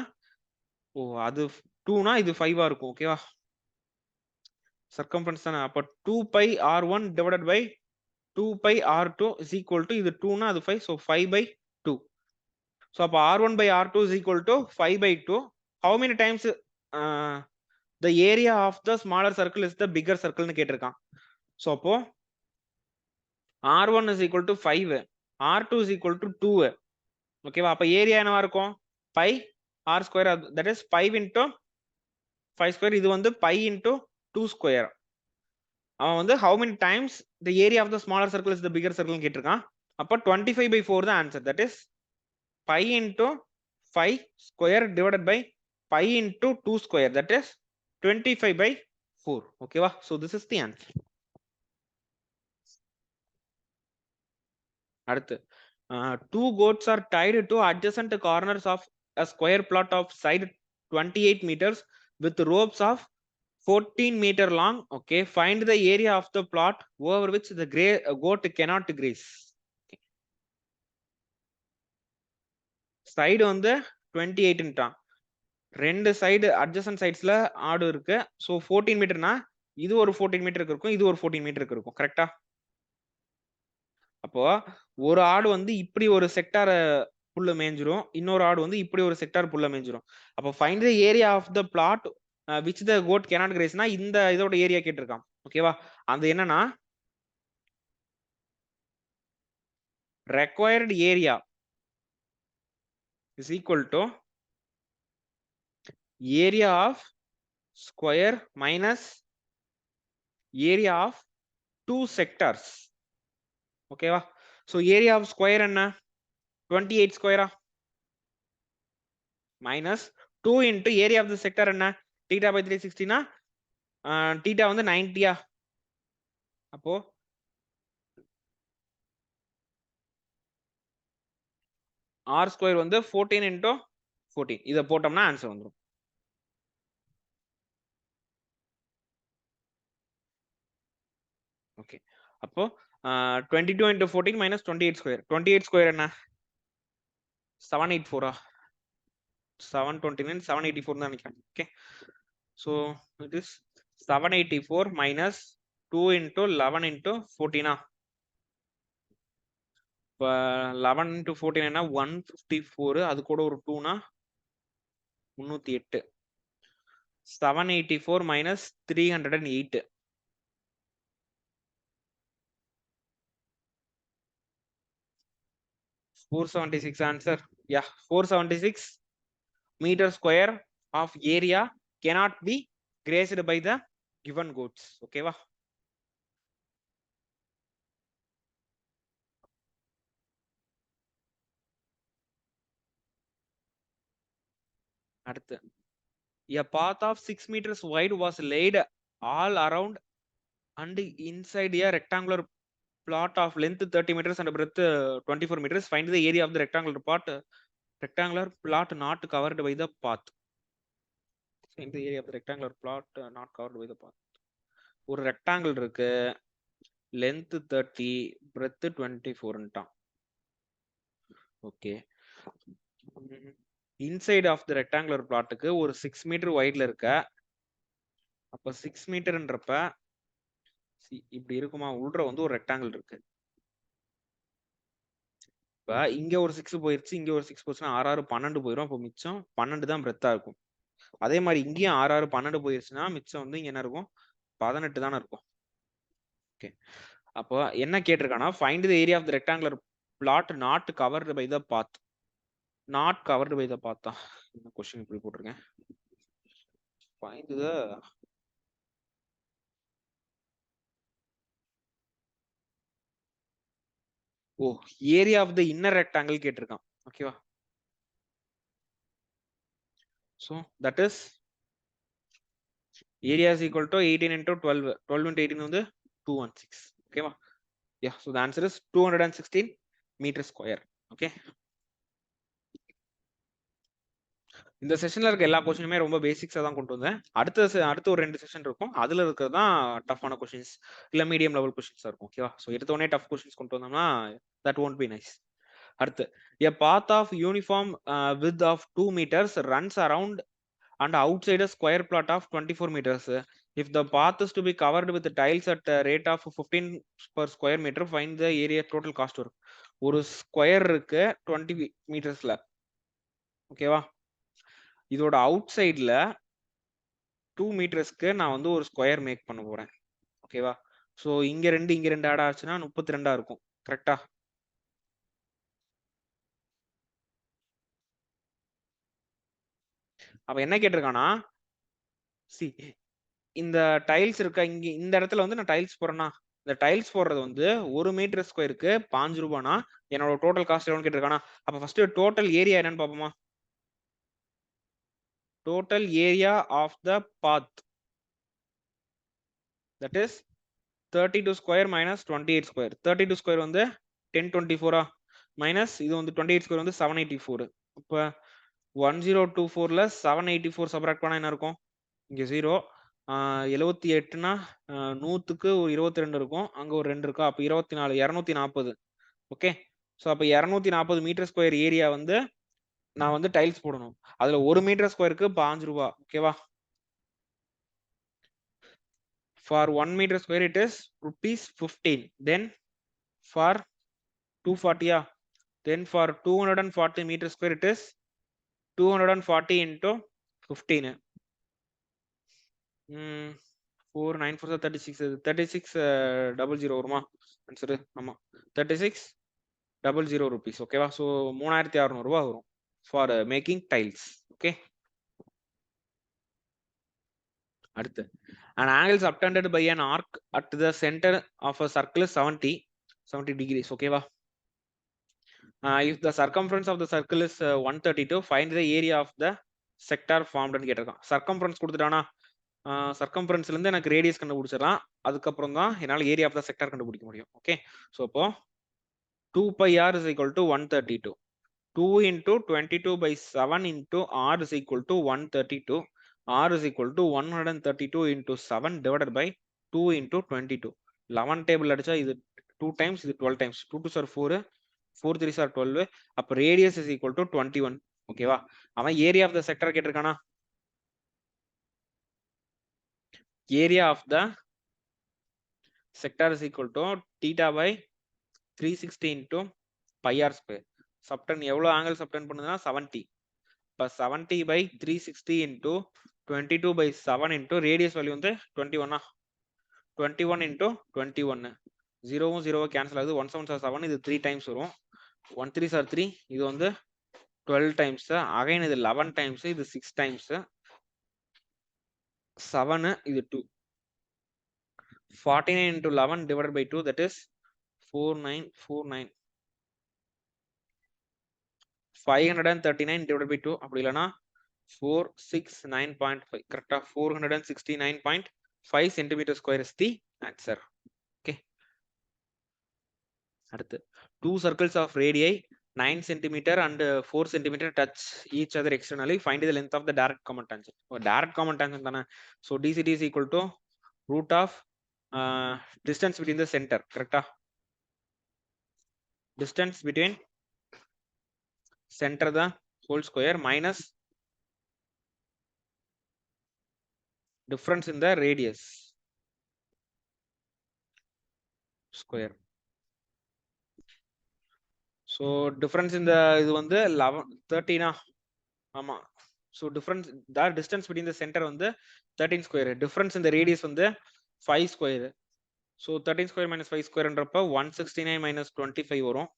ஓ அது 2னா இது 5ஆ இருக்கும். ஓகேவா, சர்க்கம்ஃபரன்ஸ் தானே. அப்ப 2 pi R1 divided by 2 pi R2 is equal to இது 2னா அது 5. so 5/2. so அப்ப R1 by R2 is equal to 5/2. how many times the area of the smaller circle is the bigger circle னு கேட்டிருக்கான். so அப்போ R1 is equal to 5, R2 is equal to 2. ஓகேவா, அப்ப area என்னவா இருக்கும், pi R square, that is 5 into 5 square. இது வந்து pi into 2 square. அவன் வந்து how many times the area of the smaller circle is the bigger circle னு கேட்டிருக்கான். அப்ப 25/4 தான் answer. that is pi into 5 square divided by pi into 2 square, that is 25/4. ஓகேவா, so this is the answer. அடுத்து, two goats are tied to adjacent corners of a square plot of side 28 meters with ropes of 14 meter long. Okay, find the area of the plot over which the goat cannot graze. Side வந்து 28ன்ட்டான். ரெண்டு side adjacent சைட்ஸ்ல ஆடு இருக்கு. So 14 மீட்டர்னா இது ஒரு 14 மீட்டருக்கு இருக்கும், இது ஒரு 14 மீட்டருக்கு இருக்கும். கரெக்டா, அப்போ ஒரு ஆடு வந்து இப்படி ஒரு செக்டார புல்ல மேய்ஞ்சிரும், இன்னொரு ஆடு வந்து இப்படி ஒரு செக்டார் புல்ல மேய்ஞ்சிரும். அப்போ find the area of the plot which the goat cannot கிரேஸ்னா இந்த இதோட ஏரியா கேட்டிருக்கான். ஓகேவா, அது என்னன்னா required area is equal to area of square minus area of two sectors. ஓகேவா, so area of square என்ன 28 square minus 2 into area of the sector என்ன theta by 360 னா theta வந்து 90. அப்போ r square வந்து 14 into 14. இத போட்டோம்னா ஆன்சர் வந்துரும். ஓகே, அப்போ 22 into 14 minus 28 square. 28 square என்ன 784 729 784 தான் நினைக்கிறேன். Okay, so it is 784 minus 2 into 11 into 14. இப்போ 11 into 14 என்ன 154, அது கூட ஒரு 2னா 308. 784 minus 308. 476 answer. Yeah, 476 meter square of area cannot be grazed by the given goats. Okay va, அடுத்து, a path of 6 meters wide was laid all around and inside a rectangular plot of length 30 meters and breadth 24 meters. Find the area of the rectangular plot not covered by the path. Find the area of the rectangular plot not covered by the path. ஒரு rectangle இருக்கு, length 30, breadth 24ன்ட்டான். Okay, inside of the rectangular பிளாட்டுக்கு ஒரு 6 metre வைட்ல இருக்க. அப்ப 6 மீட்டர்ன்றப்ப இப்படி இருக்குமா, உள்ள வந்து ஒரு ரெக்டாங்கிள் இருக்கு. இப்ப இங்க ஒரு 6 போயிருச்சு, இங்க ஒரு 6 போச்சுன்னா 6 6 12 போயிடும். அப்போ மிச்சம் 12 தான் பிரெத்தா இருக்கும். அதே மாதிரி இங்கேயும் 6 6 12 போயிருச்சுன்னா மிச்சம் வந்து இங்க என்ன இருக்கும், 18 தானே இருக்கும். ஓகே, அப்போ என்ன கேட்டிருக்கானா, find the area of the rectangular plot not covered by the path. Not covered by the path தான் இந்த கொஸ்டின் இப்படி போட்டிருக்கேன். Find the area of the inner rectangle கேட்டிருக்கான். ஓகேவா, so that is area is equal to 18 into 12. 12 into 18 வந்து 216. ஓகேவா, Yeah, so the answer is 216 meters square. Okay. இந்த செஷன்ல இருக்க எல்லா கொஸ்டினுமே ரொம்ப பேசிக்ஸா தான் கொண்டு வந்தேன். அடுத்த ஒரு 2 செஷன் இருக்கும். அதுல இருக்கிறது தான் டஃப்பான கொஸ்டின்ஸ் இல்ல மீடியம் லெவல் கொஸ்டின்ஸா இருக்கும். ஓகேவா? சோ எடுத்த உடனே டஃப் கொஸ்டின்ஸ் கொண்டு வந்தோம்னா that won't be nice. அடுத்து a path of uniform width of 2 meters runs around and outside a square plot of 24 meters. If the path is to be covered with tiles at a rate of 15 per square meter, find the area total cost work. ஒரு square இருக்கு 20 மீட்டர்ஸ்ல. ஓகேவா? இதோட out சைடுல 2 மீட்டர்ஸ்க்கு நான் வந்து ஒரு square make பண்ண போறேன். ஓகேவா? சோ இங்க 2 ஆட் ஆச்சுன்னா 32 இருக்கும். கரெக்ட்டா? அப்ப என்ன கேட்டிருக்கானா, சி இந்த டைல்ஸ் இருக்கா இங்க இந்த இடத்துல வந்து நான் டைல்ஸ் போறேன்னா, இந்த டைல்ஸ் போடுறது வந்து 1 மீட்டர் ஸ்கொயருக்கு 5 ரூபானா என்னோட டோட்டல் காஸ்ட் எவ்வளவுன்னு கேட்டிருக்கானா, அப்ப ஃபர்ஸ்ட் டோட்டல் ஏரியா என்னன்னு பாப்போமா? Total area of the path that is 32 square minus 28 square. 32 square வந்து 1024 மைனஸ் இது வந்து 28 ஸ்கொயர் வந்து 784. இப்ப 1024ல 784 சப்ராக்ட் பண்ணா என்ன இருக்கும்? இங்க 0. 78னா 100க்கு ஒரு 22 இருக்கும். அங்க ஒரு 2 இருக்கா? அப்ப 24 240. ஓகே. சோ அப்ப 240 மீட்டர் ஸ்கொயர் ஏரியா வந்து நான் வந்து டைல்ஸ் போடணும். அதுல 1 மீட்டர் ஸ்கொயருக்கு 5 ரூபா. ஓகேவா? For 1 meter square it is rupees 15. Then for 240, then for 240 meter square it is 240 into 15. 4 9 4 36 36 வருமா ஆன்சர்? ஆமா 36 rupees. ஓகேவா? சோ 3600 ரூபாய் வரும் for making tiles. ஓகே. அடுத்து an angle subtended by an arc at the center of a circle is 70 degrees. ஓகேவா? If the circumference of the circle is 132, find the area of the sector formed ன்னு கேட்டிருக்கான். Circumference கொடுத்துட்டானா சர்க்கம்ஃபரன்ஸ்ல இருந்து எனக்கு radius கண்டுபிடிச்சிடலாம். அதுக்கப்புறம் தான் என்னால ஏரியா ஆஃப் த செக்டார் கண்டுபிடிக்க முடியும். ஓகே. சோ அப்போ 2 pi r is equal to 132. 2 into 22 by 7 into r is equal to 132. r is equal to 132 into 7 divided by 2 into 22. 11 table அடிச்சா இது 2 times, இது 12 times. 2 2 are 4, 4 3 are 12. அப்ப radius is equal to 21. ஓகேவா? அவன் area of the sector கேட்டிருக்கானா? Area of the sector is equal to theta by 360 into pi r square. சப்டன் எவ்வளவு angle சப்டன் பண்ணுதுன்னா 70. இப்ப 70 by 360 into 22 by 7 into radius value வந்து 21. 21 into 21. 0வும் 0 cancel ஆகுது. 1 7 are 7. இது 3 times வரும். 1 3 are 3. இது வந்து 12 times. அகைன் இது 11 times. இது 6 times. 7 இது 2. 49 into 11 divided by 2, that is 4949. 539 divided by 2 அப்படி இல்லனா 469.5. கரெக்ட்டா 469.5 centimeter square is the answer. Okay. அடுத்து 2 circles of radii 9 centimeter and 4 centimeter touch each other externally. Find the length of the direct common tangent. Direct common tangent தானே. So dct is equal to root of distance between the center. கரெக்ட்டா? Distance between center the whole square minus difference in the radius square. So difference in the இது வந்து 11 13 ஆமா. So difference the distance between the center வந்து 13 square. Difference in the radius வந்து 5 square. So 13 square minus 5 square ன்றப்ப 169 minus 25 வரும்.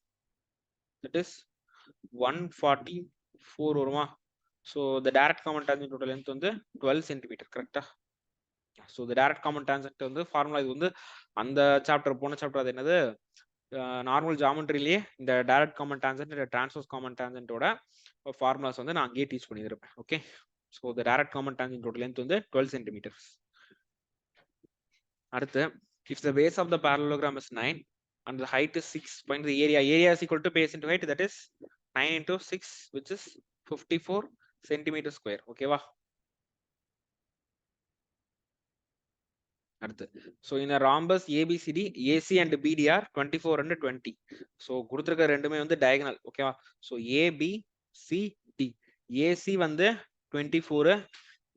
That is 144 வருமா? So the direct common tangent total length வந்து 12 centimeter. கரெக்ட்டா? So the direct common tangent வந்து formula இது வந்து அந்த சாப்டர் போன சாப்டர் அது என்னது நார்மல் ஜாமெட்ரியிலேயே இந்த டைரக்ட் காமன் டான்ஜென்ட் இந்த டிரான்ஸ்வர்ஸ் காமன் டான்ஜென்ட்டோட ஃபார்முலாஸ் வந்து நான் அங்கேயே டீச் பண்ணியிருப்பேன். Okay. So the direct common டான்ஜென்ட்டோட லென்த் வந்து 12 சென்டிமீட்டர்ஸ். அடுத்து if the base of the parallelogram is 9, and the height is 6. Find the area is equal to base into height, that is 9 into 6, which is 54 centimeter square. Okay va? So in a rhombus ABCD, AC and BD are 24 and 20. So கொடுத்திருக்க ரெண்டுமே வந்து diagonal. Okay va? So ABCD, AC வந்து 24,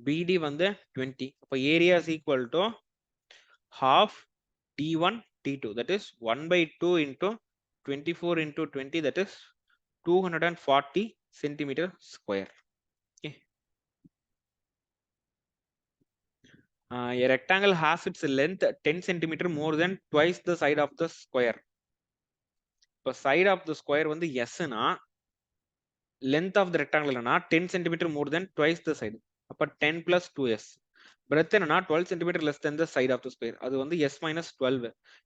BD வந்து 20. அப்ப area is equal to half T1 T2, that is 1/2 into 24 into 20, that is 240 centimeter square. Okay. A rectangle has its length 10 centimeter more than twice the side of the square. இப்போ side of the square வந்து S னா length of the rectangle என்னன்னா 10 centimeter more than twice the side. அப்ப 10 plus 2S. Breadth என்னன்னா 12 centimeter less than the side of the square. அது வந்து S minus 12.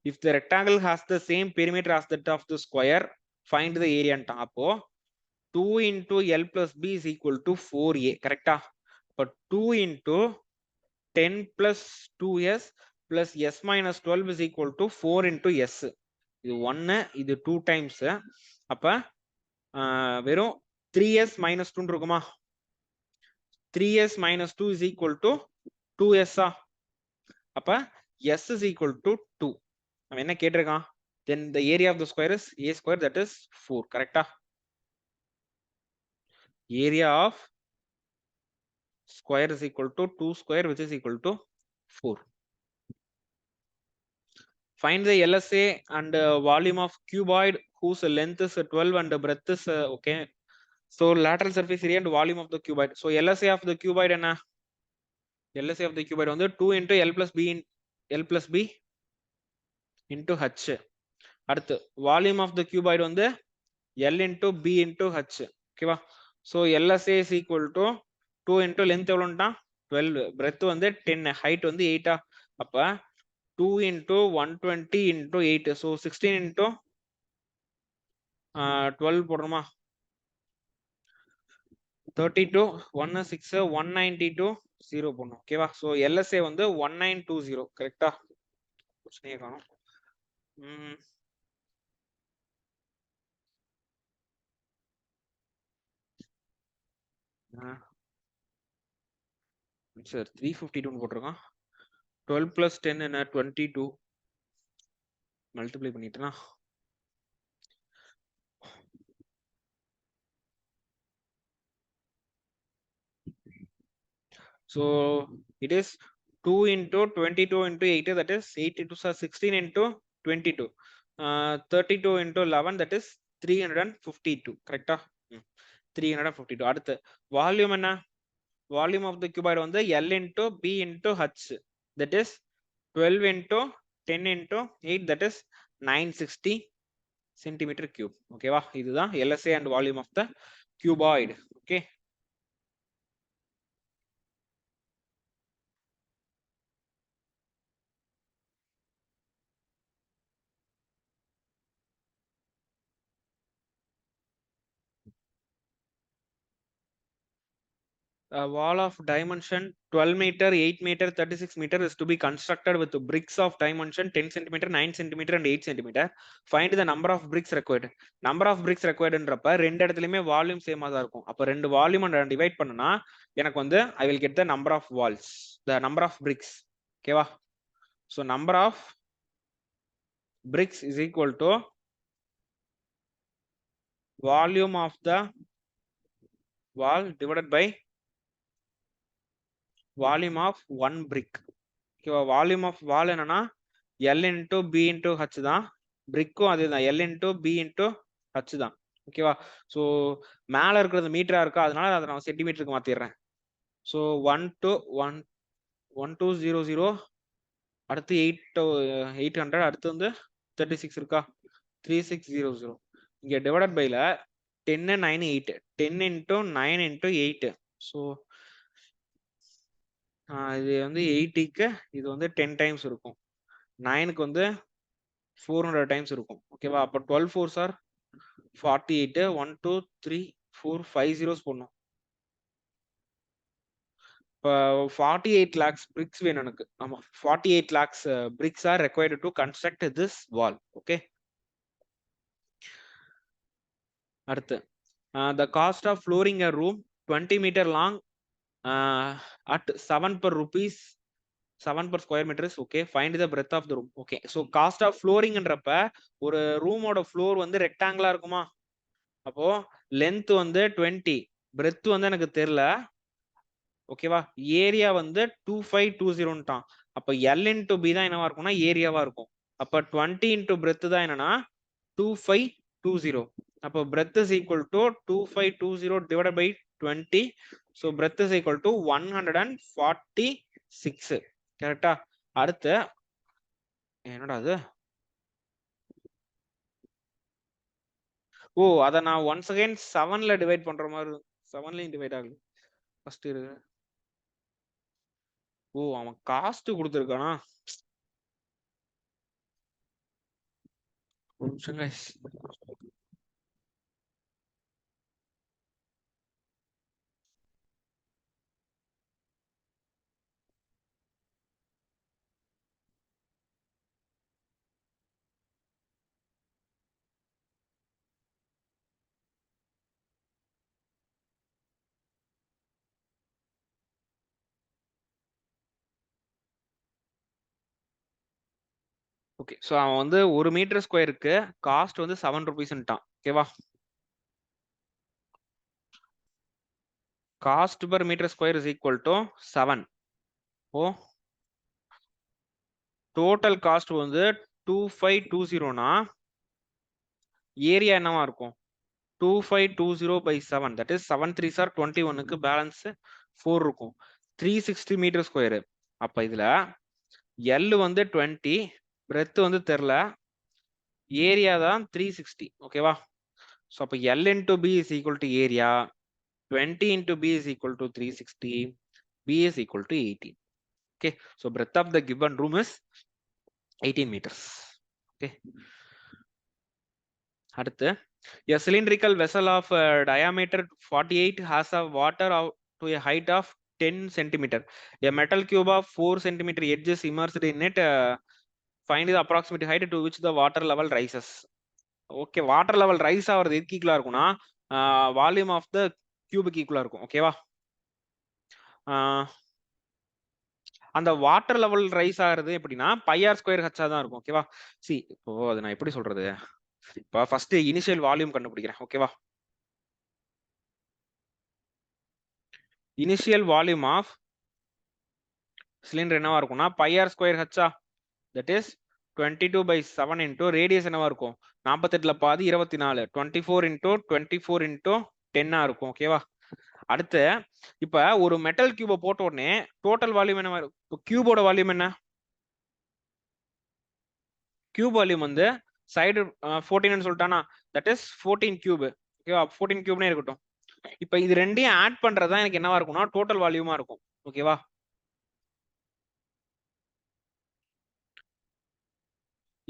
If the rectangle has the same perimeter as that of the square, find the area. அப்போ 2 into L plus B is equal to 4A. கரெக்டா? அப்ப 2 into 10 plus 2S plus S minus 12 is equal to 4 into S. இது 1, இது 2 times. அப்ப வெறும் 3S minus 2 இருக்குமா? 3S minus 2 is equal to 2S. அப்ப S is equal to 2. அவன் என்ன கேட்டிருக்கான்? Then the area of the square is A square, that is 4. கரெக்டா? Area of square is equal to 2 square, which is equal to 4. Find the LSA and volume of cuboid whose length is 12 and breadth is okay. So lateral surface area and volume of the cuboid. So LSA of the cuboid என்ன? LSA of the cuboid வந்து 2 into L plus B into H. அடுத்து volume of the cuboid வந்து L into B into H. ஓகேவா? So LSA is equal to 2 into length எவ்வளோண்டா 12, breadth வந்து 10, height வந்து 8. அப்ப 2 into 120 into 8. So 16 into 12 போடுறோமா? 32, 1 6, 192, 0 போடணும். ஓகேவா? So LSA வந்து 1920. கரெக்டா? பிரச்சனையே காணும். சார் 352 போட்டிருக்கான். 12 plus 10 என்ன 22 மல்டிப்ளை பண்ணிட்டேனா? So it is 2 into 22 into 8, that is 8 into 16 into 22. 32 into 11, that is 352. கரெக்டா? 352. அடுத்து வால்யூம் என்ன? Volume of the cuboid வந்து L into B into H, that is 12 into 10 into 8, that is 960 centimeter cube. ஓகேவா? இதுதான் LSA and volume of the cuboid. Okay. A wall of dimension 12 meter, 8 meter, 36 meter is to be constructed with bricks of dimension 10 centimeter, 9 centimeter and 8 centimeter. Find the number of bricks required. Number of bricks required ன்றப்ப ரெண்டு இடத்துலயுமே volume சேமா தான் இருக்கும். அப்ப ரெண்டு volume divide பண்ணனா எனக்கு வந்து I will get the number of walls, the number of bricks. ஓகேவா? So number of bricks is equal to volume of the wall divided by volume of one brick. ஓகேவா? வால்யூம் ஆஃப் வால் என்னன்னா L into B into H தான். பிரிக்கும் அதுதான் L into B into H தான். ஓகேவா? So மேல இருக்கிறது மீட்டரா இருக்கா, அதனால அதை நான் சென்டிமீட்டருக்கு மாத்திடுறேன். ஸோ 1200, அடுத்து 800, அடுத்து வந்து 36 இருக்கா, 3600. இங்க டிவைடட் பைல 10 9 8, 10 into 9 into 8. ஸோ இது வந்து 80க்கு இது வந்து 10 டைம்ஸ் இருக்கும். 9க்கு வந்து 400 டைம்ஸ் இருக்கும். ஓகேவா? அப்ப 12 4s are 48. 1 2 3 4 5 zeros போடணும். இப்போ 48 lakhs bricks வேணும் எனக்கு. ஆமா, 48 lakhs bricks are required to construct this wall. Okay. அடுத்து the cost of flooring a room 20 meter long at 7 per rupees 7 per square meters. Okay, find the breadth of the room. Okay, so cost of flooring ன்றப்ப ஒரு ரூமோட floor வந்து ரெக்டாங்கிளா இருக்குமா? அப்போ length வந்து 20, breadth வந்து எனக்கு தெரியல. ஓகேவா? ஏரியா வந்து 2520ன்ட்டான். அப்ப L into B தான் என்னவா இருக்கும்னா ஏரியாவா இருக்கும். அப்ப 20 into breadth தான் என்னன்னா 2520. அப்போ breadth is equal to 2520 divided by 20. So breadth is equal to 146. கரெக்டா? அடுத்து என்னடா அது? ஓ, அத நான் once again 7ல டிவைட் பண்ற மாதிரி 7லயும் டிவைட் ஆகுது. ஃபர்ஸ்ட் இருக்கு. ஓ, அவன் காஸ்ட் கொடுத்திருக்கானா? ஒரு நிமிஷம் guys. ஓகே, சோ அவன் வந்து 1 மீட்டர் ஸ்கொயருக்கு காஸ்ட் வந்து 7 ருபீஸ்ன்ட்டான். ஓகேவா? Cost per metre square is equal to 7. Oh, total cost வந்து 2520னா ஏரியா என்னவா இருக்கும்? 2520 by 7, that is 7 3s are 21க்கு balance 4 இருக்கும். 360 மீட்டர் ஸ்கொயர். அப்ப இதுல L வந்து 20, பிரெத் வந்து தெரியல, ஏரியா தான் 360. ஓகேவா? சோ அப்ப L into B is equal to area, 20 into B is equal to 360, B is equal to 18. Okay, so breadth of the given room is 18 meters. Okay, அடுத்து a cylindrical vessel of diameter 48 has a water to a height of 10 centimeter. A metal cube of 4 centimeter edge is immersed in it. Find the approximate height to which the water level rises. Okay, water level rise ஆகிறது எதுக்கு ஈக்குவலா இருக்கும்னா volume of த கியூபுக்கு ஈக்குவலா இருக்கும். ஓகேவா? அந்த water level rise ஆகிறது எப்படின்னா πr ஸ்கொயர் ஹச்சா தான் இருக்கும். ஓகேவா? சி, இப்போ அது நான் எப்படி சொல்றது? இப்போ ஃபர்ஸ்ட் இனிஷியல் வால்யூம் கண்டுபிடிக்கிறேன். ஓகேவா? இனிஷியல் வால்யூம் ஆஃப் சிலிண்டர் என்னவா இருக்கும்னா πr ஸ்கொயர் ஹச்சா, தட் இஸ் 22/7 இன்டூ ரேடியஸ் என்னவா இருக்கும்? 48ல பாதி 24, 24 இன்டூ 24 இன்டூ 10 இருக்கும். ஓகேவா? அடுத்து இப்ப ஒரு மெட்டல் கியூபை போட்ட உடனே டோட்டல் வால்யூம் என்ன? கியூபோட வால்யூம் என்ன? கியூப் வால்யூம் வந்து சைடு 14 சொல்லிட்டானா, தட் இஸ் 14 கியூப். ஓகேவா? 14 கியூப்னே இருக்கட்டும். இப்ப இது ரெண்டையும் ஆட் பண்றதா எனக்கு என்னவா இருக்கும்னா டோட்டல் வால்யூமா இருக்கும். ஓகேவா?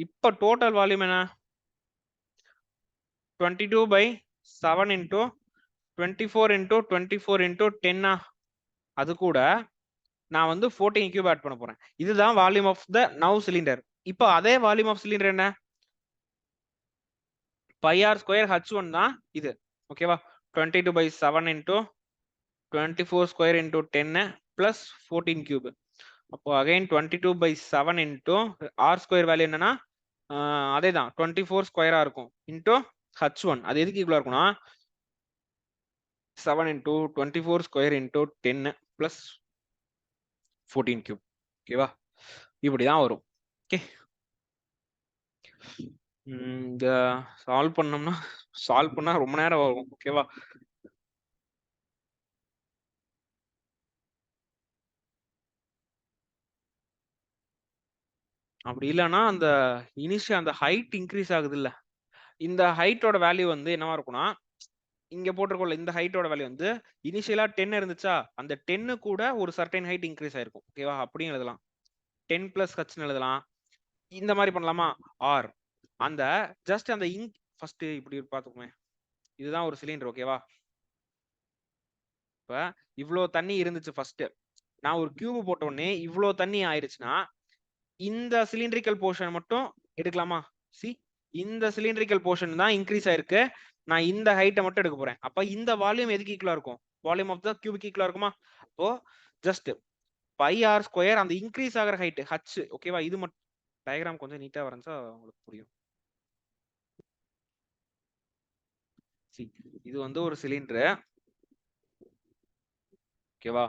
இப்ப டோட்டல் வால்யூம் என்ன? 22/7 இன்டூ 24 இன்டூ 24 இன்டூ 10. அது கூட நான் வந்து 14 கியூப் ஆட் பண்ண போறேன். இதுதான் volume of the now cylinder. இப்போ அதே வால்யூம் ஆஃப் சிலிண்டர் என்ன? πr ஸ்கொயர் h1 தான் இது. ஓகேவா? 22/7 into 24 square into 10 plus 14 cube. அப்போ again 22/7 into r square value என்னன்னா அதே தான் 24 ஸ்கொயரா இருக்கும் இன்டூ h1. அது எதுக்கு ஈக்குவலா இருக்கும்னா 7 into 24 square into 10 plus 14 cube. ஓகேவா? இப்படிதான் வரும். ஓகே, இந்த சால்வ் பண்ணா ரொம்ப நேரம் வரும். ஓகேவா? அப்படி இல்லைன்னா அந்த இனிஷியல் அந்த ஹைட் இன்க்ரீஸ் ஆகுது இல்ல, இந்த ஹைட்டோட வேல்யூ வந்து என்னவா இருக்கும்னா இங்க போட்டிருக்கோம்ல, இந்த ஹைட்டோட வேல்யூ வந்து இனிஷியலா 10 இருந்துச்சா, அந்த 10 கூட ஒரு சர்டைன் ஹைட் இன்க்ரீஸ் ஆயிருக்கும். ஓகேவா? அப்படியும் எழுதலாம், 10 பிளஸ் ஹச்னு எழுதலாம். இந்த மாதிரி பண்ணலாமா? ஆர் அந்த ஜஸ்ட் அந்த ஃபர்ஸ்ட் இப்படி பார்த்துக்குமே, இதுதான் ஒரு சிலிண்டர். ஓகேவா? இப்ப இவ்வளோ தண்ணி இருந்துச்சு ஃபர்ஸ்ட், நான் ஒரு கியூப் போட்ட உடனே இவ்வளோ தண்ணி ஆயிடுச்சுன்னா இந்த சிலிண்ட்ரிக்கல் போர்ஷன் மட்டும் எடுக்கலாமா? சி, இந்த சிலிண்ட்ரிக்கல் போர்ஷன் தான் இன்க்ரீஸ் ஆயிருக்கு. நான் இந்த ஹைட்டை மட்டும் எடுக்க போறேன். அப்ப இந்த வால்யூம் எதுக்கு ஈக்குவலா இருக்கும்? வால்யூம் ஆஃப் த கியூபிக் ஈக்குவலா இருக்குமா? அப்போ ஜஸ்ட் பை ஆர் ஸ்கொயர் அந்த இன்க்ரீஸ் ஆகிற ஹைட் ஹச். ஓகேவா? இது மட்டும் டயக்ராம் கொஞ்சம் நீட்டா வரைஞ்சா உங்களுக்கு புரியும். இது வந்து ஒரு சிலிண்டர். ஓகேவா?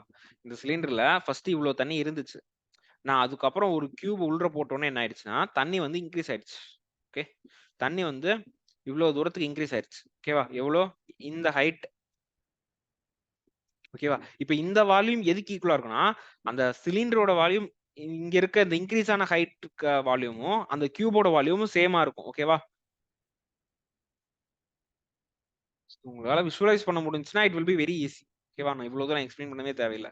இந்த சிலிண்டர்ல ஃபர்ஸ்ட் இவ்வளவு தண்ணி இருந்துச்சு. நான் அதுக்கப்புறம் ஒரு கியூப் உள்ள போட்டோன்னே என்ன ஆயிடுச்சுன்னா தண்ணி வந்து இன்க்ரீஸ் ஆயிடுச்சு. ஓகே, தண்ணி வந்து இவ்வளவு தூரத்துக்கு இன்க்ரீஸ் ஆயிடுச்சு. ஓகேவா? எவ்வளோ? இந்த ஹைட். ஓகேவா? இப்ப இந்த வால்யூம் எதுக்கு ஈக்குவலா இருக்குன்னா அந்த சிலிண்டரோட வால்யூம் இங்க இருக்க இந்த இன்க்ரீஸ் ஆன ஹைட் வால்யூமும் அந்த கியூபோட வால்யூமும் சேமா இருக்கும். ஓகேவா? உங்களால விஷுவலைஸ் பண்ண முடிஞ்சுன்னா it will be very easy. ஓகேவா? நான் இவ்வளவு தூரம் எக்ஸ்பிளைன் பண்ணவே தேவையில்லை.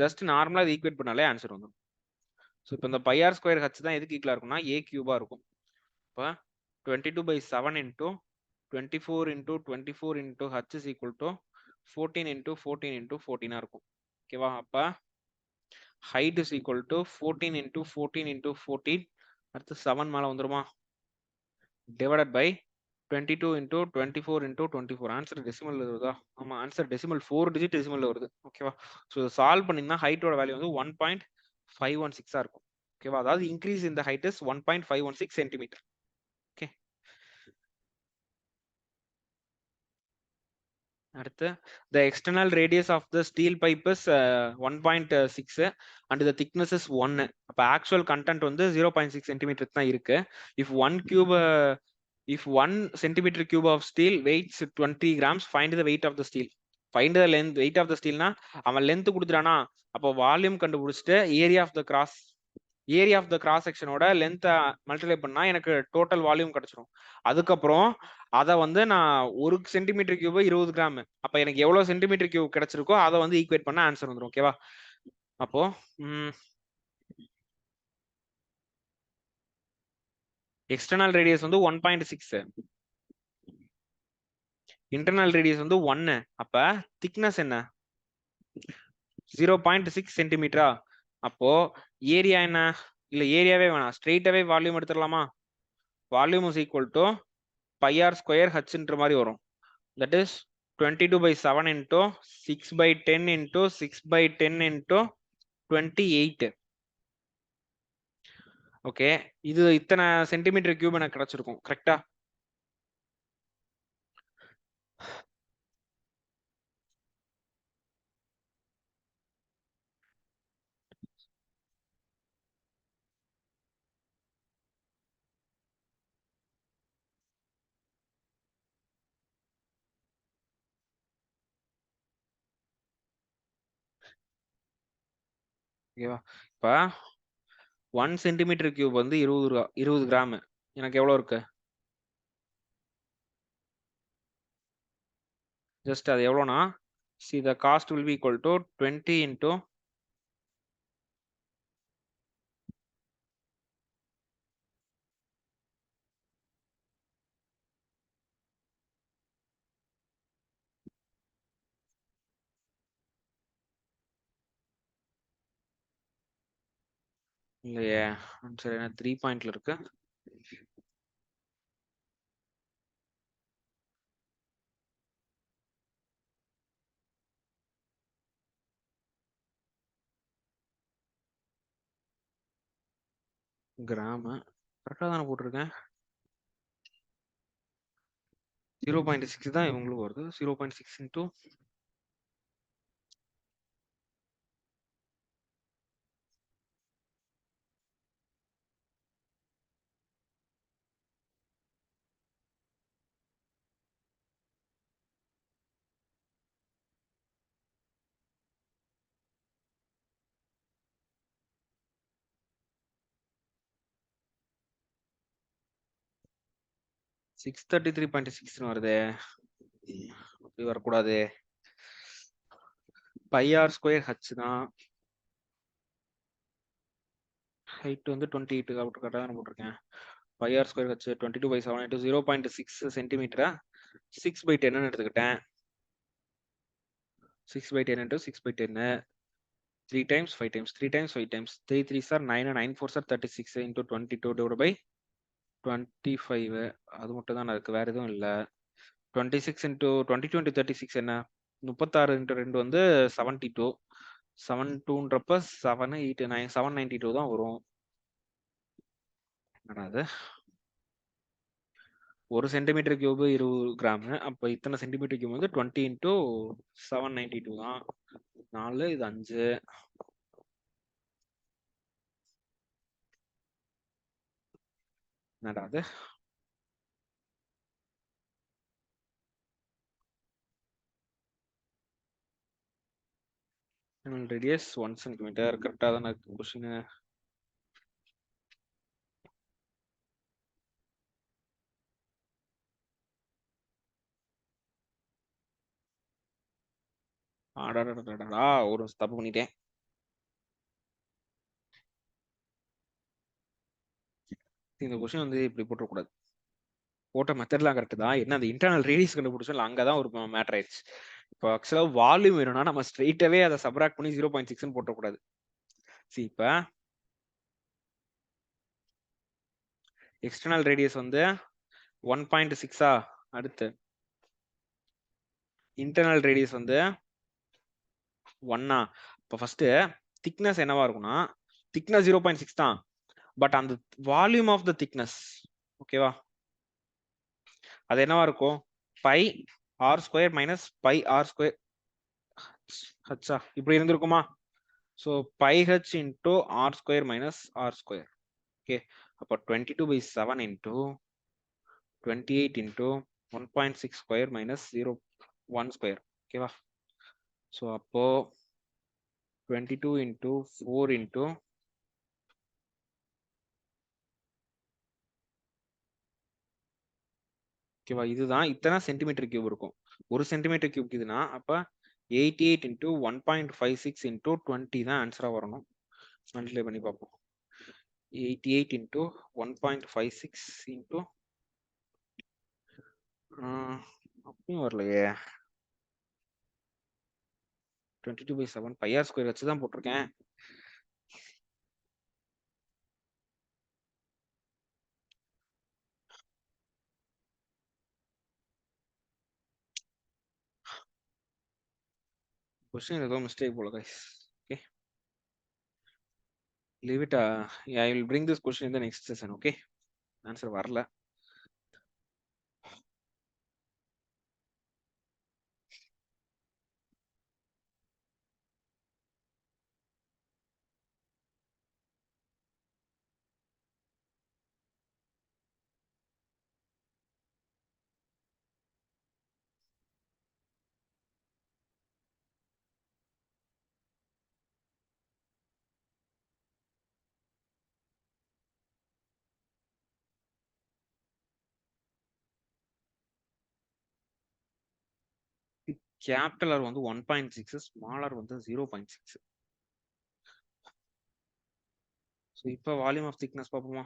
ஜஸ்ட் நார்மலா இது ஈக்குவேட் பண்ணாலே ஆன்சர் வந்துடும். ஸோ இப்போ இந்த பை ஆர் ஸ்கொயர் ஹச் தான் எதுக்கு ஈக்குவலா இருக்கும்னா ஏ கியூபா இருக்கும். இப்போ 22/7 into 24 into 24 into h is equal to 14 into 14 into 14 இருக்கும். ஓகேவா? அப்ப height is equal to 14 into 14 into 14 அடுத்து 7 மேல வந்துருமா? divided by 22 into 24 into 24. Answer decimal வருதா? ஆமா, ஆன்சர் டெசிமல் 4 டிஜிட் டெசிமல்ல வருது. ஓகேவா? ஸோ சால்வ் பண்ணீங்கன்னா ஹைட்டோட வேல்யூ வந்து 1.516 இருக்கும். ஓகேவா? அதாவது இன்க்ரீஸ் இந்த ஹைட் இஸ் 1.516 சென்டிமீட்டர். ஓகே, அடுத்து the external radius of the steel pipe is 1.6 and the thickness is 1. அப்ப actual content வந்து 0.6 centimeter தான் இருக்கு. if 1 centimeter cube of steel weighs 20 grams, find the weight of the steel. find the length weight of the steelனா அவன் length கொடுத்துட்டானா அப்போ volume கண்டுபிடிச்சிட்டு area of the cross செக்ஷனோட லென்த்தை multiply பண்ணா எனக்கு டோட்டல் வால்யூம் கிடைச்சிரும். அதுக்கப்புறம் அதை வந்து நான் 1 சென்டிமீட்டர் கியூப் 20 கிராம். அப்ப எனக்கு எவ்வளவு சென்டிமீட்டர் கியூப் கிடைச்சிருக்கோ அதை வந்து ஈக்குவேட் பண்ண ஆன்சர் வந்துடும். ஓகேவா? அப்போ எக்ஸ்டர்னல் ரேடியஸ் வந்து 1.6, இன்டர்னல் ரேடியஸ் வந்து 1. அப்ப திக்னஸ் என்ன? 0.6 சென்டிமீட்டரா? அப்போ ஏரியா என்ன? இல்ல ஏரியாவே வேணாம், ஸ்ட்ரெயிட்டாவே வால்யூம் எடுத்துடலாமா? Volume is equal to pi R square ஹச்ன்ற மாதிரி வரும். That is 22/7 into 6/10 into 6/10 into 28. Okay, இது இத்தனை சென்டிமீட்டர் கியூப் எனக்கு கிடைச்சிருக்கும். கரெக்டா? ஓகேவா? இப்ப 1 சென்டிமீட்டர் கியூப் வந்து 20 கிராம். எனக்கு எவ்வளவு இருக்கு? ஜஸ்ட் அது எவ்வளோனா see the cost will be equal to 20 into இல்லையே, சரி, 3 பாயிண்ட்ல இருக்கு. கிராம் கரெக்டா தானே போட்டிருக்கேன். 0.6 தான் இவங்களுக்கு வருது. 0.6 into 633.6 வருது. இப்படி வரக்கூடாது. பை ஆர் ஸ்கொயர் ஹச் தான். ஹைட் வந்து 28 கரெக்டாக தான் போட்டிருக்கேன். Pi R square H 22/7 into 0.6 சென்டிமீட்டரா 6/10 எடுத்துக்கிட்டேன். 6/10 into 6/10 3 times 5 times 3 times 5 times 3 3s are 9 and 9 4s are 36 into 22 divided by 25 அது மட்டும் தான் இருக்கு, வேற எதுவும் இல்ல. 26 into 22 into 36 என்ன? 36 into 2 வந்து 72. 72ன்றப்ப 7 8 9 792 தான் வரும். என்னடா அது? 1 சென்டிமீட்டர் கியூப் 20 கிராம். அப்ப இத்தனை சென்டிமீட்டர் கியூப் வந்து 20 into 792 தான். 4 இது 5. என்னடா அது? Radius 1 centimetre. கரெக்டா தானே இருக்கு கொஸ்டின்? ஒரு தப்பு பண்ணிட்டேன். இந்த கொஸ்டின் வந்து இப்படி போட்டக்கூடாது. போட்ட மெத்தட்லாம் கரெக்ட் தான். என்ன அந்த இன்டர்னல் ரேடியஸ் கண்டுபிடிச்சோம், அங்கதான் ஒரு மேட்டர் ஆயிடுச்சு. இப்போ ஆக்சுவலா வால்யூம் வேணும்னா நம்ம ஸ்ட்ரெயிட்டாவே அதை சப்ராக்ட் பண்ணி 0.6 போட்டக்கூடாது. சரி, இப்ப எக்ஸ்டர்னல் ரேடியஸ் வந்து 1.6. அடுத்து இன்டர்னல் ரேடியஸ் வந்து 1. இப்போ ஃபர்ஸ்ட் திக்னஸ் என்னவா இருக்கும்னா, திக்னஸ் 0.6 தான், பட் அந்த வால்யூம் ஆஃப் த திக்னஸ் ஓகேவா, அது என்னவா இருக்கும்? Pi R square minus pi R square ஹச்சா இப்படி இருந்திருக்குமா? So pi h into r square minus r square. Okay, அப்போ 22/7 into 28 into 1.6 square minus 0.1 square. ஓகேவா? ஸோ அப்போ 22 இன்டூ 4 இன்டூ ஓகேவா, இதுதான் இத்தனை சென்டிமீட்டர் கியூப் இருக்கும். 1 சென்டிமீட்டர் கியூப் இதுனா அப்ப 88 இன்டூ 1.56 இன்டூ 20 தான் ஆன்சரா வரணும். மல்டிப்ளை பண்ணி பார்ப்போம். 88 இன்டூ 1.56 இன்டூ அப்பயும் வரலையே. 22/7 பை ஆர் ஸ்கொயர் வச்சு தான் போட்டிருக்கேன். கொஸ்டின் ஏதோ மிஸ்டேக் போல guys. Okay, leave it. I will bring this question in the next session. Okay, answer வரல. கேபிட்டல் ஆர் வந்து 1.6, ஸ்மால் ஆர் வந்து 0.6. ஸோ இப்போ வால்யூம் ஆஃப் திக்னஸ் பார்ப்போமா?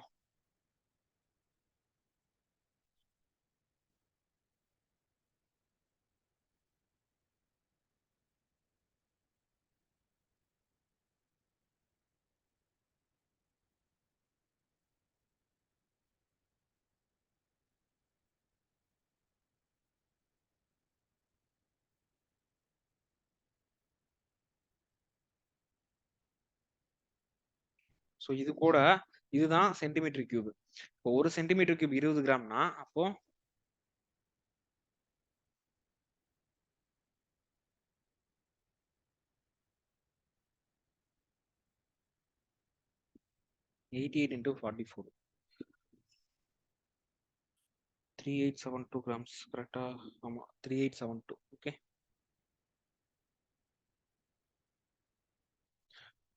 ஸோ இது கூட இதுதான் சென்டிமீட்டர் கியூப். இப்போ 1 சென்டிமீட்டர் கியூப் 20 கிராம்னா அப்போ 88 into 44 3872 grams. கரெக்டா? ஆமா, 3872. Okay,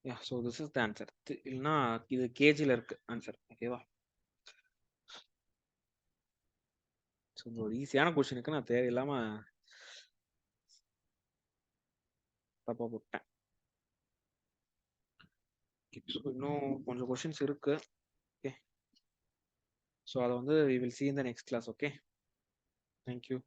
yeah. So this is the answer. இல்லைன்னா இது கேஜில இருக்கு ஆன்சர். ஓகேவா? ஸோ ஒரு ஈஸியான கொஸ்டினுக்கு நான் தேவையில்லாம தப்பா போட்டேன். ஸோ இன்னும் கொஞ்சம் கொஸ்டின்ஸ் இருக்கு. ஓகே, ஸோ அதை வந்து we will see in the next class. Okay, thank you.